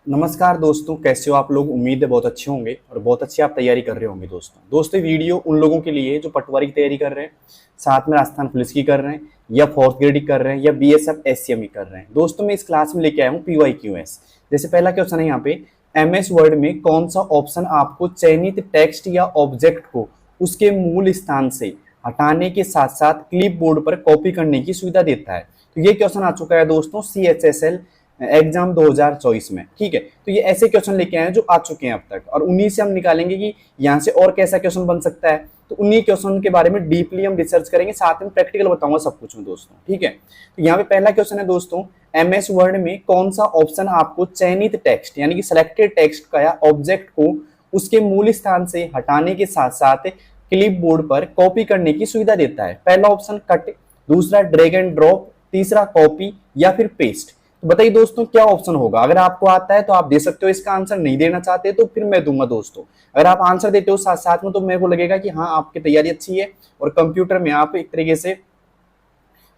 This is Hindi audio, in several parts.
नमस्कार दोस्तों, कैसे हो आप लोग। उम्मीद है बहुत अच्छे होंगे और बहुत अच्छी आप तैयारी कर रहे होंगे। दोस्तों वीडियो उन लोगों के लिए जो पटवारी की तैयारी कर रहे हैं, साथ में राजस्थान पुलिस की कर रहे हैं, या फोर्थ ग्रेड की कर रहे हैं, या बीएसएफ एससीएम कर रहे हैं। दोस्तों मैं इस क्लास में लेके आया हूँ पीवाईक्यूएस। जैसे पहला क्वेश्चन है यहाँ पे, एमएस वर्ड में कौन सा ऑप्शन आपको चयनित टेक्स्ट या ऑब्जेक्ट को उसके मूल स्थान से हटाने के साथ साथ क्लिप बोर्ड पर कॉपी करने की सुविधा देता है। तो ये क्वेश्चन आ चुका है दोस्तों CHSL एग्जाम 2024 में। ठीक है, तो ये ऐसे क्वेश्चन लेके आए हैं जो आ चुके हैं अब तक, और उन्हीं से हम निकालेंगे कि यहाँ से और कैसा क्वेश्चन बन सकता है। तो उन्हीं क्वेश्चन के बारे में डीपली हम रिसर्च करेंगे, साथ में प्रैक्टिकल बताऊंगा सब कुछ में दोस्तों। ठीक है, तो यहाँ पे पहला क्वेश्चन है दोस्तों, एमएस वर्ड में कौन सा ऑप्शन आपको चयनित टेक्स्ट यानी कि सिलेक्टेड टेक्स्ट का या ऑब्जेक्ट को उसके मूल स्थान से हटाने के साथ साथ क्लिप बोर्ड पर कॉपी करने की सुविधा देता है। पहला ऑप्शन कट, दूसरा ड्रैग एंड ड्रॉप, तीसरा कॉपी, या फिर पेस्ट। तो बताइए दोस्तों क्या ऑप्शन होगा। अगर आपको आता है तो आप दे सकते हो इसका आंसर, नहीं देना चाहते तो फिर मैं दूंगा दोस्तों। अगर आप आंसर देते हो साथ साथ में तो मेरे को लगेगा कि हाँ आपकी तैयारी अच्छी है और कंप्यूटर में आप एक तरीके से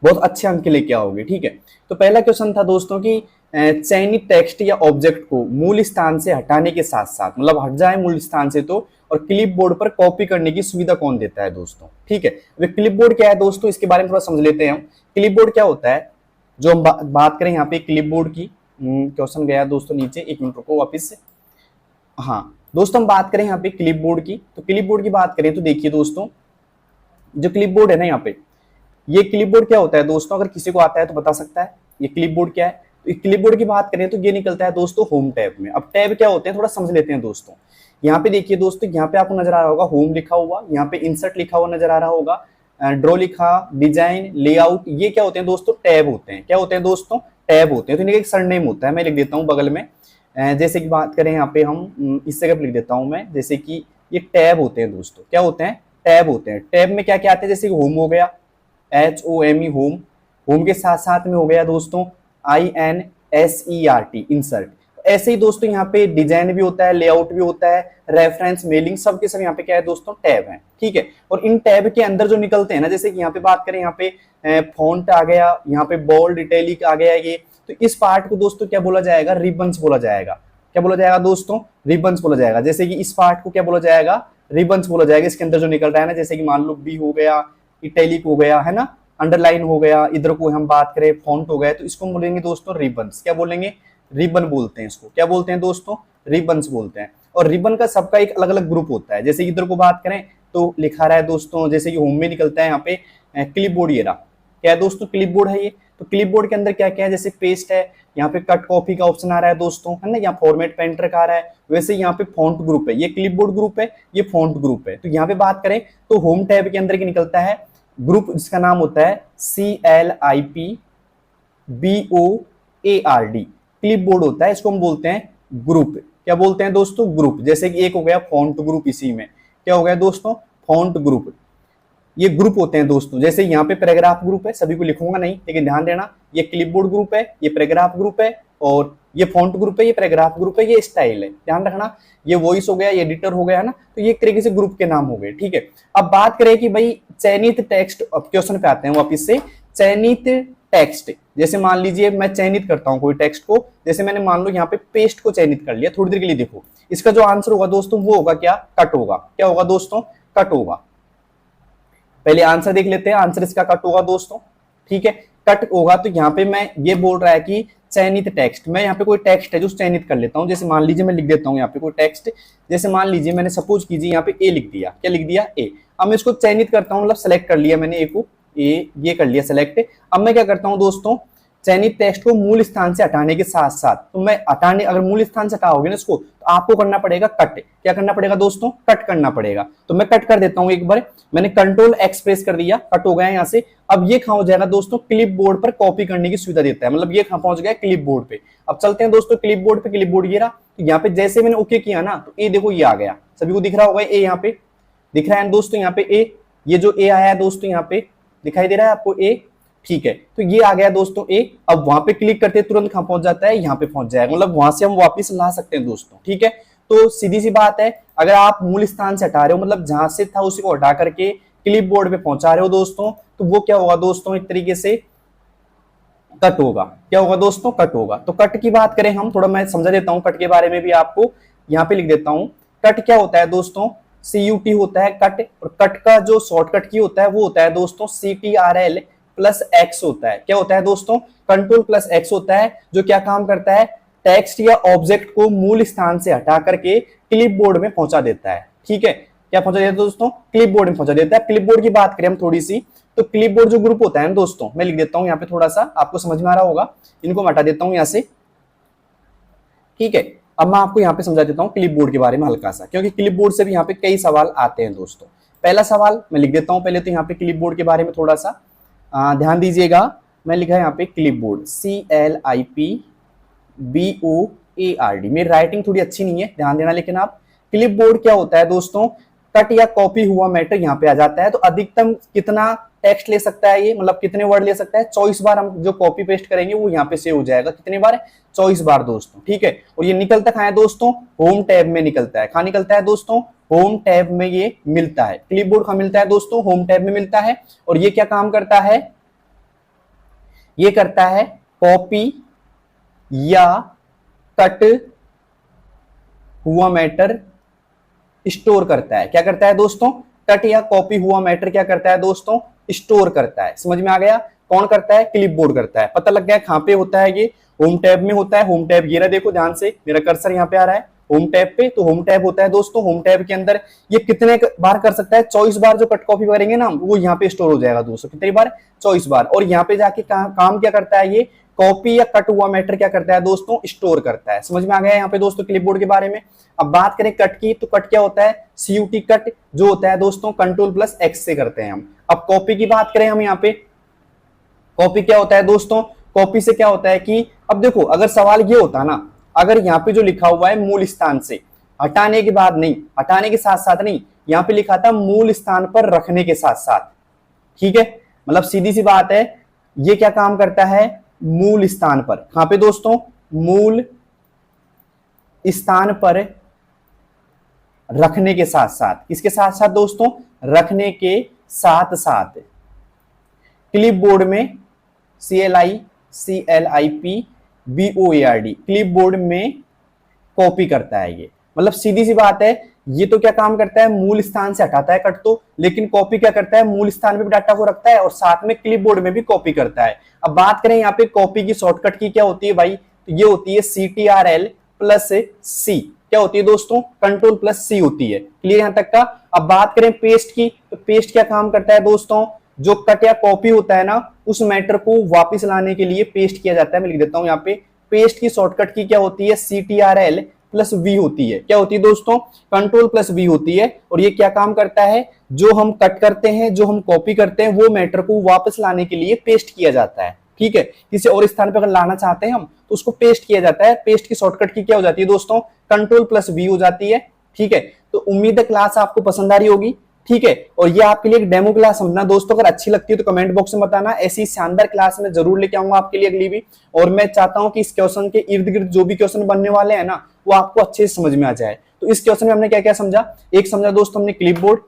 बहुत अच्छे अंक लेके आओगे। ठीक है, तो पहला क्वेश्चन था दोस्तों कि चयनित टेक्स्ट या ऑब्जेक्ट को मूल स्थान से हटाने के साथ साथ, मतलब हट जाए मूल स्थान से तो, और क्लिप बोर्ड पर कॉपी करने की सुविधा कौन देता है दोस्तों। ठीक है, क्लिप बोर्ड क्या है दोस्तों, इसके बारे में थोड़ा समझ लेते हैं हम। क्लिप बोर्ड क्या होता है, जो हम बात करें यहाँ पे क्लिप बोर्ड की, क्वेश्चन गया दोस्तों नीचे, एक मिनट रुको वापिस से। हाँ दोस्तों, हम बात करें यहाँ पे क्लिप बोर्ड की, तो क्लिप बोर्ड की बात करें तो देखिए दोस्तों, जो क्लिप बोर्ड है ना यहाँ पे, ये क्लिप बोर्ड क्या होता है दोस्तों, अगर किसी को आता है तो बता सकता है ये क्लिप बोर्ड क्या है। तो क्लिप बोर्ड की बात करें तो ये निकलता है दोस्तों होम टैब में। अब टैब क्या होते हैं थोड़ा समझ लेते हैं दोस्तों। यहाँ पे देखिए दोस्तों, यहाँ पे आपको नजर आ रहा होगा होम लिखा हुआ, यहाँ पे इंसर्ट लिखा हुआ नजर आ रहा होगा, ड्रॉ लिखा, डिजाइन, लेआउट, ये क्या होते हैं दोस्तों, टैब होते हैं। क्या होते हैं दोस्तों, टैब होते हैं। तो इनका एक सरनेम होता है, मैं लिख देता हूँ बगल में। जैसे कि बात करें यहाँ पे हम इस जगह लिख देता हूँ मैं, जैसे कि ये टैब होते हैं दोस्तों। क्या होते हैं, टैब होते हैं। टैब में क्या क्या आते हैं, जैसे कि होम हो गया, HOME होम, होम के साथ साथ में हो गया दोस्तों INSERT इंसर्ट। ऐसे ही दोस्तों यहाँ पे डिजाइन भी होता है, लेआउट भी होता है, रेफरेंस, मेलिंग, सब के सब यहाँ पे क्या है दोस्तों, टैब है। ठीक है, और इन टैब के अंदर जो निकलते हैं ना, जैसे कि यहाँ पे बात करें, यहाँ पे फॉन्ट आ गया, यहाँ पे बोल्ड, इटैलिक आ गया ये, तो इस पार्ट को दोस्तों क्या बोला जाएगा, रिबन्स बोला जाएगा। क्या बोला जाएगा दोस्तों, रिबन्स बोला जाएगा। जैसे कि इस पार्ट को क्या बोला जाएगा, रिबन्स बोला जाएगा। इसके अंदर जो निकल रहा है ना, जैसे कि मान लो बी हो गया, इटैलिक हो गया, है ना, अंडरलाइन हो गया, इधर को हम बात करें फॉन्ट हो गया, तो इसको बोलेंगे दोस्तों रिबन्स। क्या बोलेंगे, रिबन बोलते हैं इसको। क्या बोलते हैं दोस्तों, रिबन्स बोलते हैं। और रिबन का सबका एक अलग अलग ग्रुप होता है। जैसे इधर को बात करें तो लिखा रहा है दोस्तों, जैसे कि होम में निकलता है यहाँ पे क्लिप बोर्ड, ये रहा। क्या है दोस्तों, क्लिप बोर्ड है ये। तो क्लिप बोर्ड के अंदर क्या क्या है, जैसे पेस्ट है, यहाँ पे कट कॉपी का ऑप्शन आ रहा है दोस्तों, है ना, यहाँ फॉर्मेट पेंटर का आ रहा है। वैसे यहाँ पे फॉन्ट ग्रुप है, ये क्लिप बोर्ड ग्रुप है, ये फॉन्ट ग्रुप है। तो यहाँ पे बात करें तो होम टैब के अंदर निकलता है ग्रुप, जिसका नाम होता है CLIPBOARD, क्लिप बोर्ड होता है, इसको हम बोलते हैं ग्रुप। क्या बोलते हैं दोस्तों, ग्रुप। जैसे कि एक हो गया फॉन्ट ग्रुप, इसी में क्या हो गया दोस्तों, फॉन्ट ग्रुप। ये ग्रुप होते हैं दोस्तों। जैसे यहाँ पे पैराग्राफ ग्रुप है, सभी को लिखूंगा नहीं, लेकिन ध्यान देना, ये क्लिपबोर्ड ग्रुप है, ये पैराग्राफ ग्रुप है, और ये फॉन्ट ग्रुप है, ये पैराग्राफ ग्रुप है, ये स्टाइल है। ध्यान रखना, ये वॉइस हो गया, ये एडिटर हो गया ना, तो ये एक तरीके से ग्रुप के नाम हो गए। ठीक है, अब बात करें कि भाई चयनित टेक्स्ट, अब क्वेश्चन पे आते हैं वापिस से। चयनित टेक्स्ट, जैसे मान लीजिए मैं चयनित करता हूं कोई टेक्स्ट को, जैसे मैंने मान लो यहाँ पे पेस्ट को चयनित कर लिया, थोड़ी देर के लिए देखो, इसका जो आंसर होगा दोस्तों वो होगा क्या, कट होगा। क्या होगा दोस्तों, कट होगा। पहले आंसर देख लेते हैं, आंसर इसका कट होगा दोस्तों। ठीक है, कट होगा। तो यहाँ पे मैं ये बोल रहा है कि चयनित टेक्स्ट, मैं यहाँ पे कोई टेक्स्ट है जो चयनित कर लेता हूँ। जैसे मान लीजिए मैं लिख देता हूँ यहाँ पे कोई टेक्स्ट, जैसे मान लीजिए मैंने सपोज कीजिए यहाँ पे ए लिख दिया। क्या लिख दिया, ए। अब मैं इसको चयनित करता हूँ, मतलब सेलेक्ट कर लिया मैंने ए को, ये कर लिया सेलेक्ट। अब मैं क्या करता हूँ दोस्तों, चयनित टेक्स्ट को मूल स्थान से हटाने के साथ साथ, तो मैं हटाने, अगर मूल स्थान से हटाओगे ना इसको, तो आपको करना पड़ेगा कट। क्या करना पड़ेगा दोस्तों, कट करना पड़ेगा। तो मैं कट कर देता हूं एक बार, मैंने कंट्रोल एक्स प्रेस कर दिया, कट हो गया यहाँ से। अब ये कहां हो जाएगा दोस्तों, क्लिप बोर्ड पर कॉपी करने की सुविधा देता है, मतलब ये कहां पहुंच गया, क्लिप बोर्ड पे। अब चलते हैं दोस्तों क्लिप बोर्ड पे, क्लिप बोर्ड ये रहा। तो यहाँ पे जैसे मैंने ओके किया ना, तो ए देखो ये आ गया, सभी को दिख रहा होगा, ए यहाँ पे दिख रहा है दोस्तों, यहाँ पे ए, ये जो ए आया है दोस्तों यहाँ पे दिखाई दे रहा है आपको ए। ठीक है, तो ये आ गया दोस्तों ए। अब वहां पे क्लिक करते तुरंत कहां पहुंच जाता है, यहाँ पे पहुंच जाएगा, मतलब वहां से हम वापस ला सकते हैं दोस्तों। ठीक है, तो सीधी सी बात है, अगर आप मूल स्थान से हटा रहे हो, मतलब जहां से था उसी को हटा करके क्लिप बोर्ड पे पहुंचा रहे हो दोस्तों, तो वो क्या होगा दोस्तों, एक तरीके से कट होगा। क्या होगा दोस्तों? कट होगा। तो कट की बात करें हम, थोड़ा मैं समझा देता हूं कट के बारे में भी आपको, यहां पे लिख देता हूं। कट क्या होता है दोस्तों? CUT होता है कट, और कट का जो शॉर्टकट की होता है वो होता है दोस्तों CTRL प्लस एक्स होता है। क्या होता है दोस्तों? कंट्रोल प्लस एक्स होता है, जो क्या काम करता है? टेक्स्ट या ऑब्जेक्ट को मूल स्थान से हटा करके क्लिपबोर्ड में पहुंचा देता है। ठीक है, क्या पहुंचा देता है दोस्तों? क्लिपबोर्ड में पहुंचा देता है। क्लिपबोर्ड की बात करें हम थोड़ी सी, तो क्लिपबोर्ड जो ग्रुप होता है ना दोस्तों, मैं लिख देता हूं यहाँ पे, थोड़ा सा आपको समझ में आ रहा होगा, इनको मैं हटा देता हूं यहाँ से। ठीक है, अब मैं आपको यहाँ पे समझा देता हूँ क्लिपबोर्ड के बारे में हल्का सा, क्योंकि क्लिपबोर्ड से भी यहाँ पे कई सवाल आते हैं दोस्तों। पहला सवाल मैं लिख देता हूँ पहले, तो यहाँ पे क्लिपबोर्ड के बारे में थोड़ा सा ध्यान दीजिएगा। मैं लिखा है यहाँ पे क्लिपबोर्ड, CLIPBOARD। मेरी राइटिंग थोड़ी अच्छी नहीं है, ध्यान देना। लेकिन आप, क्लिपबोर्ड क्या होता है दोस्तों? कट या कॉपी हुआ मैटर यहाँ पे आ जाता है। तो अधिकतम कितना टेक्स्ट ले सकता है ये, मतलब कितने वर्ड ले सकता है? 24 बार हम जो कॉपी पेस्ट करेंगे वो यहाँ पे सेव हो जाएगा। कितने बार? 24 बार दोस्तों। ठीक है, और ये निकलता कहाँ है दोस्तों? होम टैब में निकलता है। कहाँ निकलता है दोस्तों? होम टैब में ये मिलता है। क्लिपबोर्ड कहाँ मिलता है दोस्तों? होम टैब में मिलता है। और ये क्या काम करता है? ये करता है कॉपी या कट हुआ मैटर स्टोर करता है। क्या करता है दोस्तों? कट या कॉपी हुआ मैटर क्या करता है दोस्तों? स्टोर करता है। समझ में आ गया? कौन करता है? क्लिपबोर्ड करता है। पता लग गया कहां पे होता है ये? होम टैब में होता है। होम टैब ये रहा, देखो ध्यान से, मेरा कर्सर यहाँ पे आ रहा है होम टैब पे। तो होम टैब होता है दोस्तों। होम टैब के अंदर ये कितने बार कर सकता है? 24 बार जो कट कॉपी करेंगे ना वो यहाँ पे स्टोर हो जाएगा दोस्तों। कितनी बार? 24 बार। और यहाँ पे जाके काम क्या करता है ये? कॉपी या कट हुआ मैटर क्या करता है दोस्तों? स्टोर करता है। समझ में आ गया यहाँ पे दोस्तों क्लिपबोर्ड के बारे में। अब बात करें कट की, तो कट क्या होता है? CUT कट जो होता है दोस्तों कंट्रोल प्लस एक्स से करते हैं हम। अब कॉपी की बात करें हम यहाँ पे, कॉपी क्या होता है दोस्तों? कॉपी से क्या होता है कि, अब देखो अगर सवाल ये होता ना, अगर यहाँ पे जो लिखा हुआ है मूल स्थान से हटाने के बाद नहीं, हटाने के साथ साथ नहीं, यहाँ पे लिखा था मूल स्थान पर रखने के साथ साथ। ठीक है, मतलब सीधी सी बात है, ये क्या काम करता है? मूल स्थान पर। कहां पे दोस्तों? मूल स्थान पर रखने के साथ साथ। किसके साथ साथ दोस्तों? रखने के साथ साथ क्लिपबोर्ड में, CLIPBOARD, क्लिपबोर्ड में कॉपी करता है ये। मतलब सीधी सी बात है, ये तो क्या काम करता है? मूल स्थान से हटाता है कट तो, लेकिन कॉपी क्या करता है? मूल स्थान पे भी डाटा को रखता है और साथ में क्लिपबोर्ड में भी कॉपी करता है। अब बात करें यहाँ पे कॉपी की शॉर्टकट की क्या होती है भाई? तो ये होती है CTRL प्लस C। क्या होती है दोस्तों? कंट्रोल प्लस C होती है। क्लियर यहां तक का? अब बात करें पेस्ट की, तो पेस्ट क्या काम करता है दोस्तों? जो कट या कॉपी होता है ना, उस मैटर को वापस लाने के लिए पेस्ट किया जाता है। मैं लिख देता हूं यहाँ पे, पेस्ट की शॉर्टकट की क्या होती है? CTRL प्लस V होती है। क्या होती है दोस्तों? कंट्रोल प्लस V होती है। और ये क्या काम करता है? जो हम कट करते हैं, जो हम कॉपी करते हैं, वो मैटर को वापस लाने के लिए पेस्ट किया जाता है। ठीक है, किसी और स्थान पर अगर लाना चाहते हैं हम, तो उसको पेस्ट किया जाता है। पेस्ट की शॉर्टकट की क्या हो जाती है दोस्तों? कंट्रोल प्लस V हो जाती है। ठीक है, तो उम्मीद है क्लास आपको पसंद आ रही होगी। ठीक है, और ये आपके लिए एक डेमो क्लास समझना दोस्तों। अगर अच्छी लगती है तो कमेंट बॉक्स में बताना, ऐसी शानदार क्लास में जरूर लेके आऊंगा आपके लिए अगली भी। और मैं चाहता हूं कि इस क्वेश्चन के इर्द गिर्द जो भी क्वेश्चन बनने वाले हैं ना, वो आपको अच्छे से समझ में आ जाए। तो इस क्वेश्चन में हमने क्या क्या समझा? एक समझा दोस्तों हमने क्लिपबोर्ड।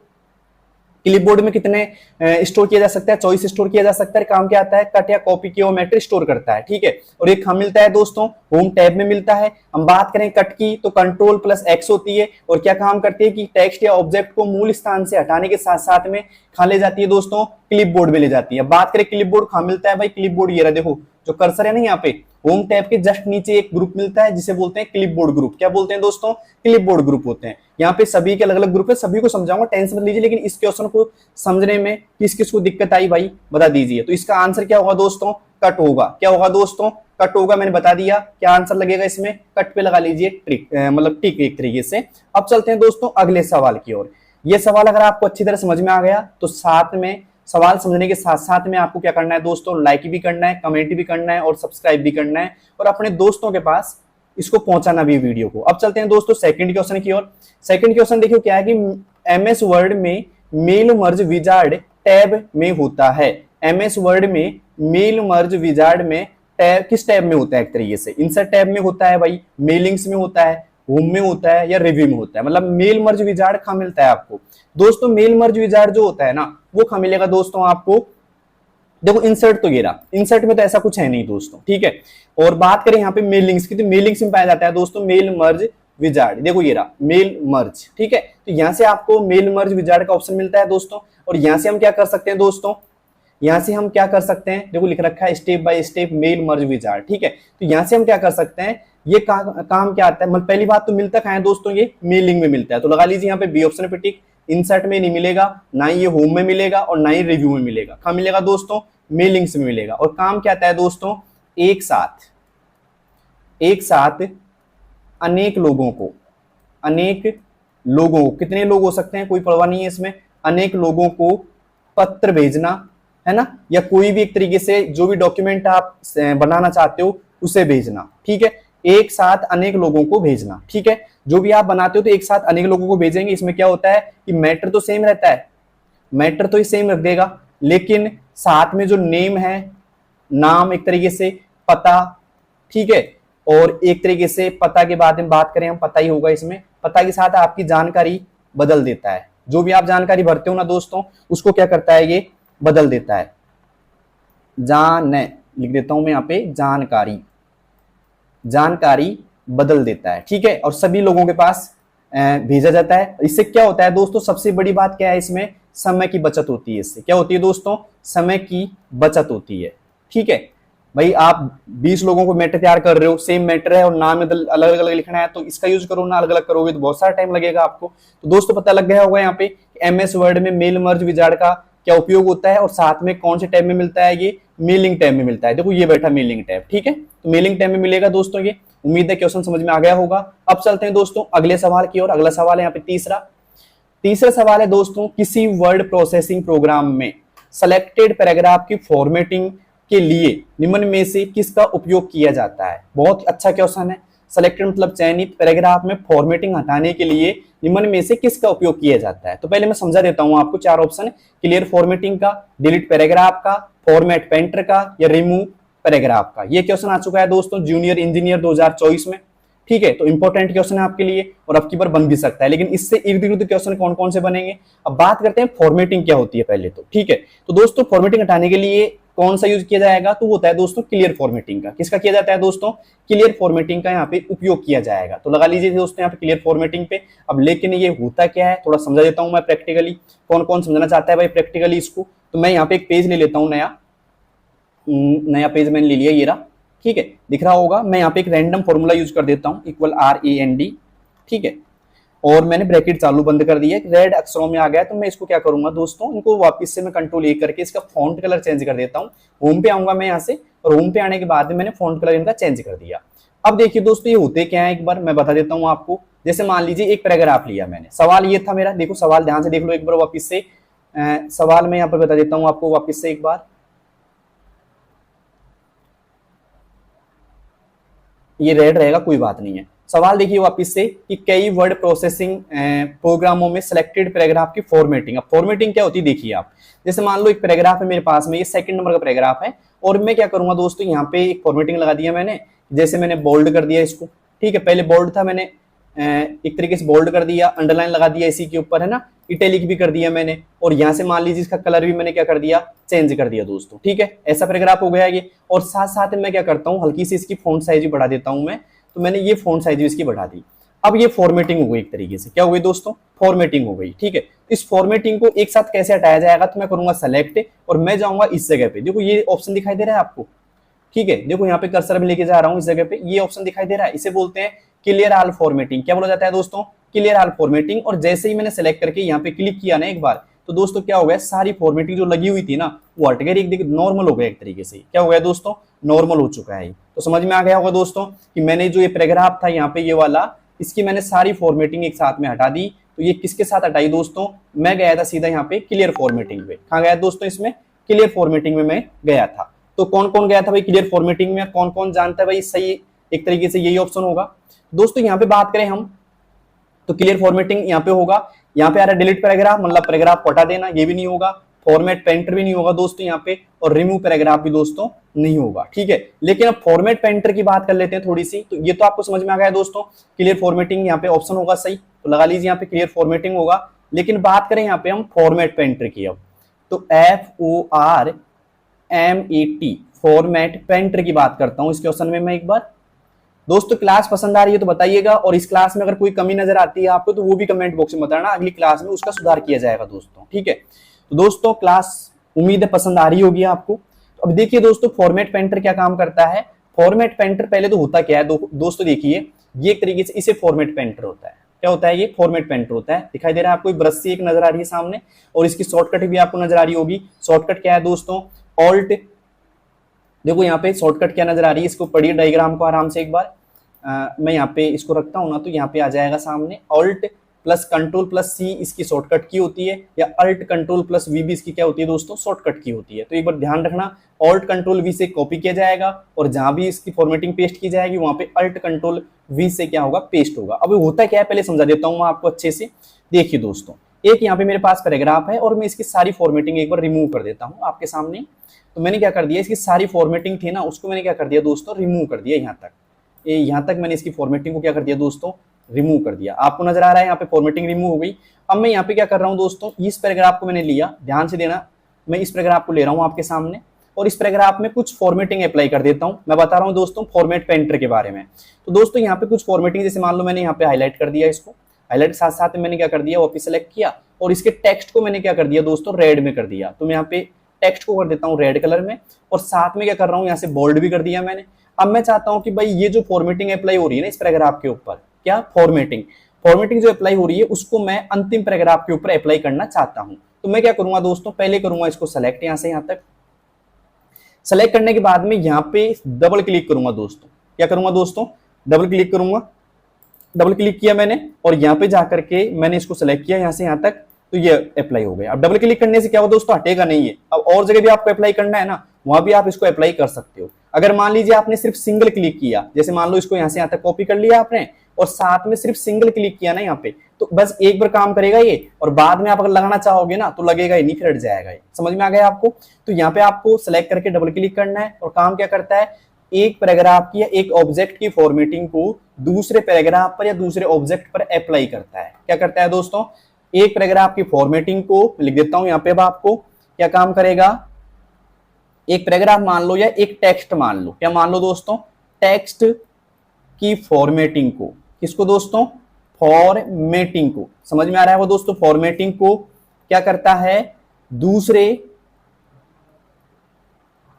क्लिपबोर्ड में कितने स्टोर किया जा सकता है? 24 स्टोर किया जा सकता है। काम क्या आता है? कट या कॉपी किया हुआ मैटर स्टोर करता है। ठीक है, और एक कहां मिलता है दोस्तों? होम टैब में मिलता है। हम बात करें कट की, तो कंट्रोल प्लस एक्स होती है और क्या काम करती है कि टेक्स्ट या ऑब्जेक्ट को मूल स्थान से हटाने के साथ साथ में कहां ले जाती है दोस्तों? क्लिपबोर्ड में ले जाती है। बात करें क्लिपबोर्ड कहां मिलता है भाई? क्लिपबोर्ड ये रहा, देखो जो कर्सर है ना यहाँ पे, होम टैब के जस्ट नीचे एक ग्रुप मिलता है जिसे बोलते हैं क्लिपबोर्ड ग्रुप। क्या बोलते हैं दोस्तों? क्लिपबोर्ड ग्रुप होते हैं। यहाँ पे सभी के अलग अलग ग्रुप है, सभी को समझाऊंगा, टेंशन मत लीजिए। लेकिन इस क्वेश्चन को समझने में किस किस को दिक्कत आई भाई, बता दीजिए। तो इसका आंसर क्या होगा दोस्तों? कट होगा। क्या होगा दोस्तों? कट होगा। मैंने बता दिया क्या आंसर लगेगा इसमें, कट पे लगा लीजिए ट्रिक, मतलब टिक एक तरीके से। अब चलते हैं दोस्तों अगले सवाल की ओर। ये सवाल अगर आपको अच्छी तरह समझ में आ गया तो साथ में सवाल समझने के साथ साथ में आपको क्या करना है दोस्तों? लाइक भी करना है, कमेंट भी करना है और सब्सक्राइब भी करना है और अपने दोस्तों के पास इसको पहुंचाना भी वीडियो को। अब चलते हैं दोस्तों सेकंड क्वेश्चन की ओर। सेकंड क्वेश्चन देखिए क्या है कि MS वर्ड में मेल मर्ज विजार्ड टैब में होता है। MS वर्ड में मेल मर्ज विजार्ड में टैब किस टैब में होता है? एक तरीके से इंसर्ट टैब में होता है भाई, मेलिंग्स में होता है, होम में होता है या रिव्यू में होता है। मतलब मेल मर्ज विजार्ड कहां मिलता है आपको दोस्तों? मेल मर्ज विजार्ड जो होता है ना, वो कहां मिलेगा दोस्तों आपको? देखो इंसर्ट तो ये रहा, इंसर्ट में तो ऐसा कुछ है नहीं दोस्तों, ठीक है। और बात करें यहाँ पे मेल लिंक्स की, तो मेल लिंक्स में पाया जाता है दोस्तों मेल मर्ज विजार्ड। देखो ये रहा मेल मर्ज, ठीक है। तो यहाँ से आपको मेल मर्ज विजार्ड का ऑप्शन मिलता है दोस्तों, और यहाँ से हम क्या कर सकते हैं दोस्तों, यहाँ से हम क्या कर सकते हैं, देखो लिख रखा है step by step mail merge wizard, ठीक है। तो यहाँ से हम क्या कर सकते हैं, ये काम क्या आता है, मतलब पहली बात तो मिलता कहाँ है दोस्तों, ये मेलिंग में मिलता है। तो लगा लीजिए यहाँ पे बी ऑप्शन पे टिक। इंसर्ट में नहीं मिलेगा, ना ही ये होम में मिलेगा और ना ही रिव्यू में मिलेगा। कहाँ मिलेगा दोस्तों, मेलिंग्स में मिलेगा। और काम क्या आता है दोस्तों, एक साथ अनेक लोगों को, कितने लोग हो सकते हैं कोई परवाह नहीं है इसमें, अनेक लोगों को पत्र भेजना, है ना, या कोई भी एक तरीके से जो भी डॉक्यूमेंट आप बनाना चाहते हो उसे भेजना, ठीक है। एक साथ अनेक लोगों को भेजना, ठीक है। जो भी आप बनाते हो तो एक साथ अनेक लोगों को भेजेंगे। इसमें क्या होता है कि मैटर तो सेम रहता है, मैटर तो ही सेम रख देगा, लेकिन साथ में जो नेम है, नाम एक तरीके से, पता, ठीक है। और एक तरीके से पता के बाद में बात करें हम, पता ही होगा इसमें, पता के साथ आपकी जानकारी बदल देता है। जो भी आप जानकारी भरते हो ना दोस्तों, उसको क्या करता है, ये बदल देता है। लिख देता हूं मैं यहाँ पे, जानकारी बदल देता है, ठीक है। और सभी लोगों के पास भेजा जाता है। इससे क्या होता है दोस्तों, सबसे बड़ी बात क्या है इसमें, समय की बचत होती है। इससे क्या होती है दोस्तों, समय की बचत होती है, ठीक है। भाई आप 20 लोगों को मैटर तैयार कर रहे हो, सेम मैटर है और नाम अलग अलग लिखना है, तो इसका यूज करो ना, अलग अलग करोगे तो बहुत सारा टाइम लगेगा आपको। तो दोस्तों पता लग गया होगा यहाँ पे MS वर्ड में मेल मर्ज विजार्ड का क्या उपयोग होता है, और साथ में कौन से टैब में मिलता है, ये मेलिंग टैब में मिलता है। देखो ये बैठा मेलिंग टैब, ठीक है। तो मेलिंग टैब में मिलेगा दोस्तों ये। उम्मीद है क्वेश्चन समझ में आ गया होगा। अब चलते हैं दोस्तों अगले सवाल की ओर। अगला सवाल है यहाँ पे तीसरा सवाल है दोस्तों, किसी वर्ड प्रोसेसिंग प्रोग्राम में सेलेक्टेड पैराग्राफ की फॉर्मेटिंग के लिए निम्न में से किसका उपयोग किया जाता है। बहुत अच्छा क्वेश्चन है। सेलेक्टेड मतलब चयनित, पैराग्राफ में फॉर्मेटिंग हटाने के लिए निम्न में से किसका उपयोग किया जाता है। तो पहले मैं समझा देता हूं आपको, 4 ऑप्शन, क्लियर फॉर्मेटिंग का, डिलीट पैराग्राफ का, फॉर्मेट पेंटर का, या रिमूव पैराग्राफ का। ये क्वेश्चन आ चुका है दोस्तों जूनियर इंजीनियर 2024 में, ठीक है। तो इंपॉर्टेंट क्वेश्चन है आपके लिए और अब की बार बन भी सकता है, लेकिन इससे इर्द गिर्द क्वेश्चन कौन कौन से बनेंगे। अब बात करते हैं फॉर्मेटिंग क्या होती है पहले तो, ठीक है। तो दोस्तों फॉर्मेटिंग हटाने के लिए कौन सा यूज किया जाएगा, तो वो होता है दोस्तों क्लियर फॉर्मेटिंग का। किसका किया जाता है दोस्तों, क्लियर फॉर्मेटिंग का यहाँ पे उपयोग किया जाएगा। तो लगा लीजिए दोस्तों यहाँ पे क्लियर फॉर्मेटिंग पे। अब लेकिन ये होता क्या है, थोड़ा समझा देता हूं मैं प्रैक्टिकली। कौन कौन समझना चाहता है भाई प्रैक्टिकली इसको, तो मैं यहाँ पे एक पेज ले लेता हूँ, नया पेज मैंने ले लिया, ये रहा, ठीक है, दिख रहा होगा। मैं यहाँ पे एक रैंडम फॉर्मूला यूज कर देता हूँ, इक्वल RAND, ठीक है। और मैंने ब्रैकेट चालू बंद कर दिया, रेड अक्षरों में आ गया। तो मैं इसको क्या करूंगा दोस्तों, इनको वापस से मैं कंट्रोल A करके इसका फॉन्ट कलर चेंज कर देता हूँ। होम पे आऊंगा मैं यहाँ से, और होम पे आने के बाद मैंने फॉन्ट कलर इनका चेंज कर दिया। अब देखिए दोस्तों ये होते क्या है, एक बार मैं बता देता हूँ आपको। जैसे मान लीजिए एक पैराग्राफ लिया मैंने, सवाल ये था मेरा, देखो सवाल ध्यान से देख लो एक बार वापिस से। सवाल मैं यहाँ पर बता देता हूँ आपको वापिस से एक बार। ये रेड रहेगा, कोई बात नहीं है। सवाल देखिए वापस से कि कई वर्ड प्रोसेसिंग प्रोग्रामों में सिलेक्टेड पैराग्राफ की फॉर्मेटिंग। अब फॉर्मेटिंग क्या होती है देखिए आप, जैसे मान लो एक पैराग्राफ है मेरे पास में, ये 2nd नंबर का पैराग्राफ है, और मैं क्या करूंगा दोस्तों, यहाँ पे एक फॉर्मेटिंग लगा दिया मैंने। जैसे मैंने बोल्ड कर दिया इसको, ठीक है, पहले बोल्ड था, मैंने एक तरीके से बोल्ड कर दिया, अंडरलाइन लगा दिया इसी के ऊपर, है ना, इटैलिक भी कर दिया मैंने, और यहाँ से मान लीजिए इसका कलर भी मैंने क्या कर दिया, चेंज कर दिया दोस्तों, ठीक है। ऐसा पैराग्राफ हो गया ये। और साथ साथ मैं क्या करता हूँ, हल्की सी इसकी फॉन्ट साइज भी बढ़ा देता हूँ मैं। तो मैंने ये फॉन्ट साइज भी इसकी बढ़ा दी। अब ये फॉर्मेटिंग हो गई एक तरीके से, क्या हो गई दोस्तों, फॉर्मेटिंग हो गई, ठीक है। इस फॉर्मेटिंग को एक साथ कैसे हटाया जाएगा, तो मैं करूंगा सेलेक्ट, और मैं जाऊंगा इस जगह पे। देखो ये ऑप्शन दिखाई दे रहा है आपको, ठीक है, देखो यहाँ पे कर्सर में लेके जा रहा हूँ इस जगह पे, ये ऑप्शन दिखाई दे रहा है, इसे बोलते हैं क्लियर ऑल फॉर्मेटिंग। क्या बोला जाता है दोस्तों, क्लियर ऑल फॉर्मेटिंग। और जैसे ही मैंने सेलेक्ट करके यहाँ पे क्लिक किया ना एक बार, तो दोस्तों क्या हो गया, सारी फॉर्मेटिंग जो लगी हुई थी ना वो हट गई, एक नॉर्मल हो गया एक तरीके से। क्या हो गया दोस्तों, नॉर्मल हो चुका है। तो समझ में आ गया होगा दोस्तों कि मैंने जो ये पैराग्राफ था यहाँ पे ये वाला, इसकी मैंने सारी फॉर्मेटिंग एक साथ में हटा दी। तो ये किसके साथ हटाई दोस्तों, मैं गया था सीधा यहाँ पे क्लियर फॉर्मेटिंग पे। कहाँ गया दोस्तों, इसमें क्लियर फॉर्मेटिंग में मैं गया था। तो कौन कौन गया था भाई क्लियर फॉर्मेटिंग में, कौन कौन जानता है भाई, सही एक तरीके से यही ऑप्शन होगा दोस्तों। यहाँ पे बात करें हम तो क्लियर फॉर्मेटिंग यहाँ पे होगा। यहाँ पे आ रहा है डिलीट पैराग्राफ, मतलब पैराग्राफ को हटा देना, ये भी नहीं होगा। फॉर्मेट पेंटर भी नहीं होगा दोस्तों यहाँ पे, और रिमूव पैराग्राफ भी दोस्तों नहीं होगा, ठीक है। लेकिन अब फॉर्मेट पेंटर की बात कर लेते हैं थोड़ी सी। तो ये तो आपको समझ में आ गया दोस्तों, क्लियर फॉर्मेटिंग यहाँ पे ऑप्शन होगा सही, तो लगा लीजिए यहाँ पे क्लियर फॉर्मेटिंग होगा। लेकिन बात करें यहाँ पे हम फॉर्मेट पेंटर की, अब तो FOR FORMAT फॉर्मेट पेंटर की बात करता हूं इस क्वेश्चन में मैं एक बार। दोस्तों क्लास पसंद आ रही है तो बताइएगा, और इस क्लास में अगर कोई कमी नजर आती है आपको तो वो भी कमेंट बॉक्स में बताना, अगली क्लास में उसका सुधार किया जाएगा दोस्तों, ठीक है। तो दोस्तों क्लास उम्मीद है पसंद आ रही होगी आपको। तो अब देखिए दोस्तों फॉर्मेट पेंटर क्या काम करता है। फॉर्मेट पेंटर पहले तो होता क्या है दोस्तों, देखिए ये एक तरीके से इसे फॉर्मेट पेंटर होता है। क्या होता है ये? फॉर्मेट पेंटर होता है। दिखाई दे रहा है आपको ब्रश से एक नजर आ रही है सामने, और इसकी शॉर्टकट भी आपको नजर आ रही होगी। शॉर्टकट क्या है दोस्तों? ऑल्ट, देखो यहाँ पे शॉर्टकट क्या नजर आ रही है, इसको पढ़िए डायग्राम को आराम से एक बार। मैं यहाँ पे इसको रखता हूँ ना, तो यहाँ पे आ जाएगा सामने ऑल्ट प्लस कंट्रोल प्लस सी इसकी शॉर्टकट की होती है, या अल्ट कंट्रोल प्लस वी भी इसकी क्या होती है दोस्तों? शॉर्टकट की होती है। तो एक बार ध्यान रखना, ऑल्ट कंट्रोल वी से कॉपी किया जाएगा, और जहां भी इसकी फॉर्मेटिंग पेस्ट की जाएगी वहां पे अल्ट कंट्रोल वी से क्या होगा? पेस्ट होगा। अब होता क्या है पहले समझा देता हूं मैं आपको अच्छे से। देखिए दोस्तों, एक यहाँ पे मेरे पास पैराग्राफ है और मैं इसकी सारी फॉर्मेटिंग एक बार रिमूव कर देता हूँ आपके सामने। तो मैंने क्या कर दिया, इसकी सारी फॉर्मेटिंग थी ना उसको मैंने क्या कर दिया दोस्तों? रिमूव कर दिया। यहाँ तक मैंने इसकी फॉर्मेटिंग को क्या कर दिया दोस्तों? रिमूव कर दिया। आपको नजर आ रहा है यहाँ पे फॉर्मेटिंग रिमूव हो गई। अब मैं यहाँ पे क्या कर रहा हूँ दोस्तों, इस पैराग्राफ को मैंने लिया, ध्यान से देना, मैं इस पैराग्राफ को ले रहा हूँ आपके सामने, और इस पैराग्राफ में कुछ फॉर्मेटिंग अप्लाई कर देता हूँ। मैं बता रहा हूँ दोस्तों फॉर्मेट पेंटर के बारे में। तो दोस्तों यहाँ पे कुछ फॉर्मेटिंग, जैसे मान लो मैंने यहाँ पे हाईलाइट कर दिया, इसको हाईलाइट के साथ साथ मैंने क्या कर दिया, वापस सेलेक्ट किया, और इसके टेक्स्ट को मैंने क्या कर दिया दोस्तों? रेड में कर दिया। तो मैं यहाँ पे टेक्स्ट को कर देता हूँ रेड कलर में, और साथ में क्या कर रहा हूँ, यहाँ से बोल्ड भी कर दिया मैंने। अब मैं चाहता हूं कि भाई ये जो फॉर्मेटिंग अप्लाई हो रही है ना इस पैराग्राफ के ऊपर, क्या फॉर्मेटिंग जो अप्लाई हो रही है उसको मैं अंतिम पैराग्राफ के ऊपर अप्लाई करना चाहता हूं। तो मैं क्या करूंगा दोस्तों, पहले करूंगा इसको सेलेक्ट, यहां से यहां तक सेलेक्ट करने के बाद में यहां पे डबल क्लिक करूंगा दोस्तों। क्या करूंगा दोस्तों? डबल क्लिक करूंगा। डबल क्लिक किया मैंने, और यहां पे जाकर के मैंने इसको सेलेक्ट किया यहां से यहां तक, तो ये अप्लाई हो गया। अब डबल क्लिक करने से क्या हो दोस्तों? हटेगा नहीं है। अब और जगह भी आपको अप्लाई करना है ना, वहां भी आप इसको अप्लाई कर सकते हो। अगर मान लीजिए आपने सिर्फ सिंगल क्लिक किया, जैसे मान लो इसको यहां से यहां तक कॉपी कर लिया आपने, और साथ में सिर्फ सिंगल क्लिक किया ना यहाँ पे, तो बस एक बार काम करेगा ये, और बाद में आप अगर लगाना चाहोगे ना तो लगेगा ही नहीं, फिर हट जाएगा ये। समझ में आ गया आपको? तो यहाँ पे आपको सेलेक्ट करके डबल क्लिक करना है, और काम क्या करता है, एक पैराग्राफ की या एक ऑब्जेक्ट की फॉर्मेटिंग को दूसरे पैराग्राफ पर या दूसरे ऑब्जेक्ट पर अप्लाई करता है। क्या करता है दोस्तों? एक पैराग्राफ की फॉर्मेटिंग को लिख देता हूं यहाँ पे। अब आपको क्या काम करेगा, एक पैराग्राफ मान लो या एक टेक्स्ट मान लो, क्या मान लो दोस्तों? टेक्स्ट की फॉर्मेटिंग को, किसको दोस्तों? फॉर्मेटिंग को। समझ में आ रहा है वो दोस्तों? फॉर्मेटिंग को क्या करता है? दूसरे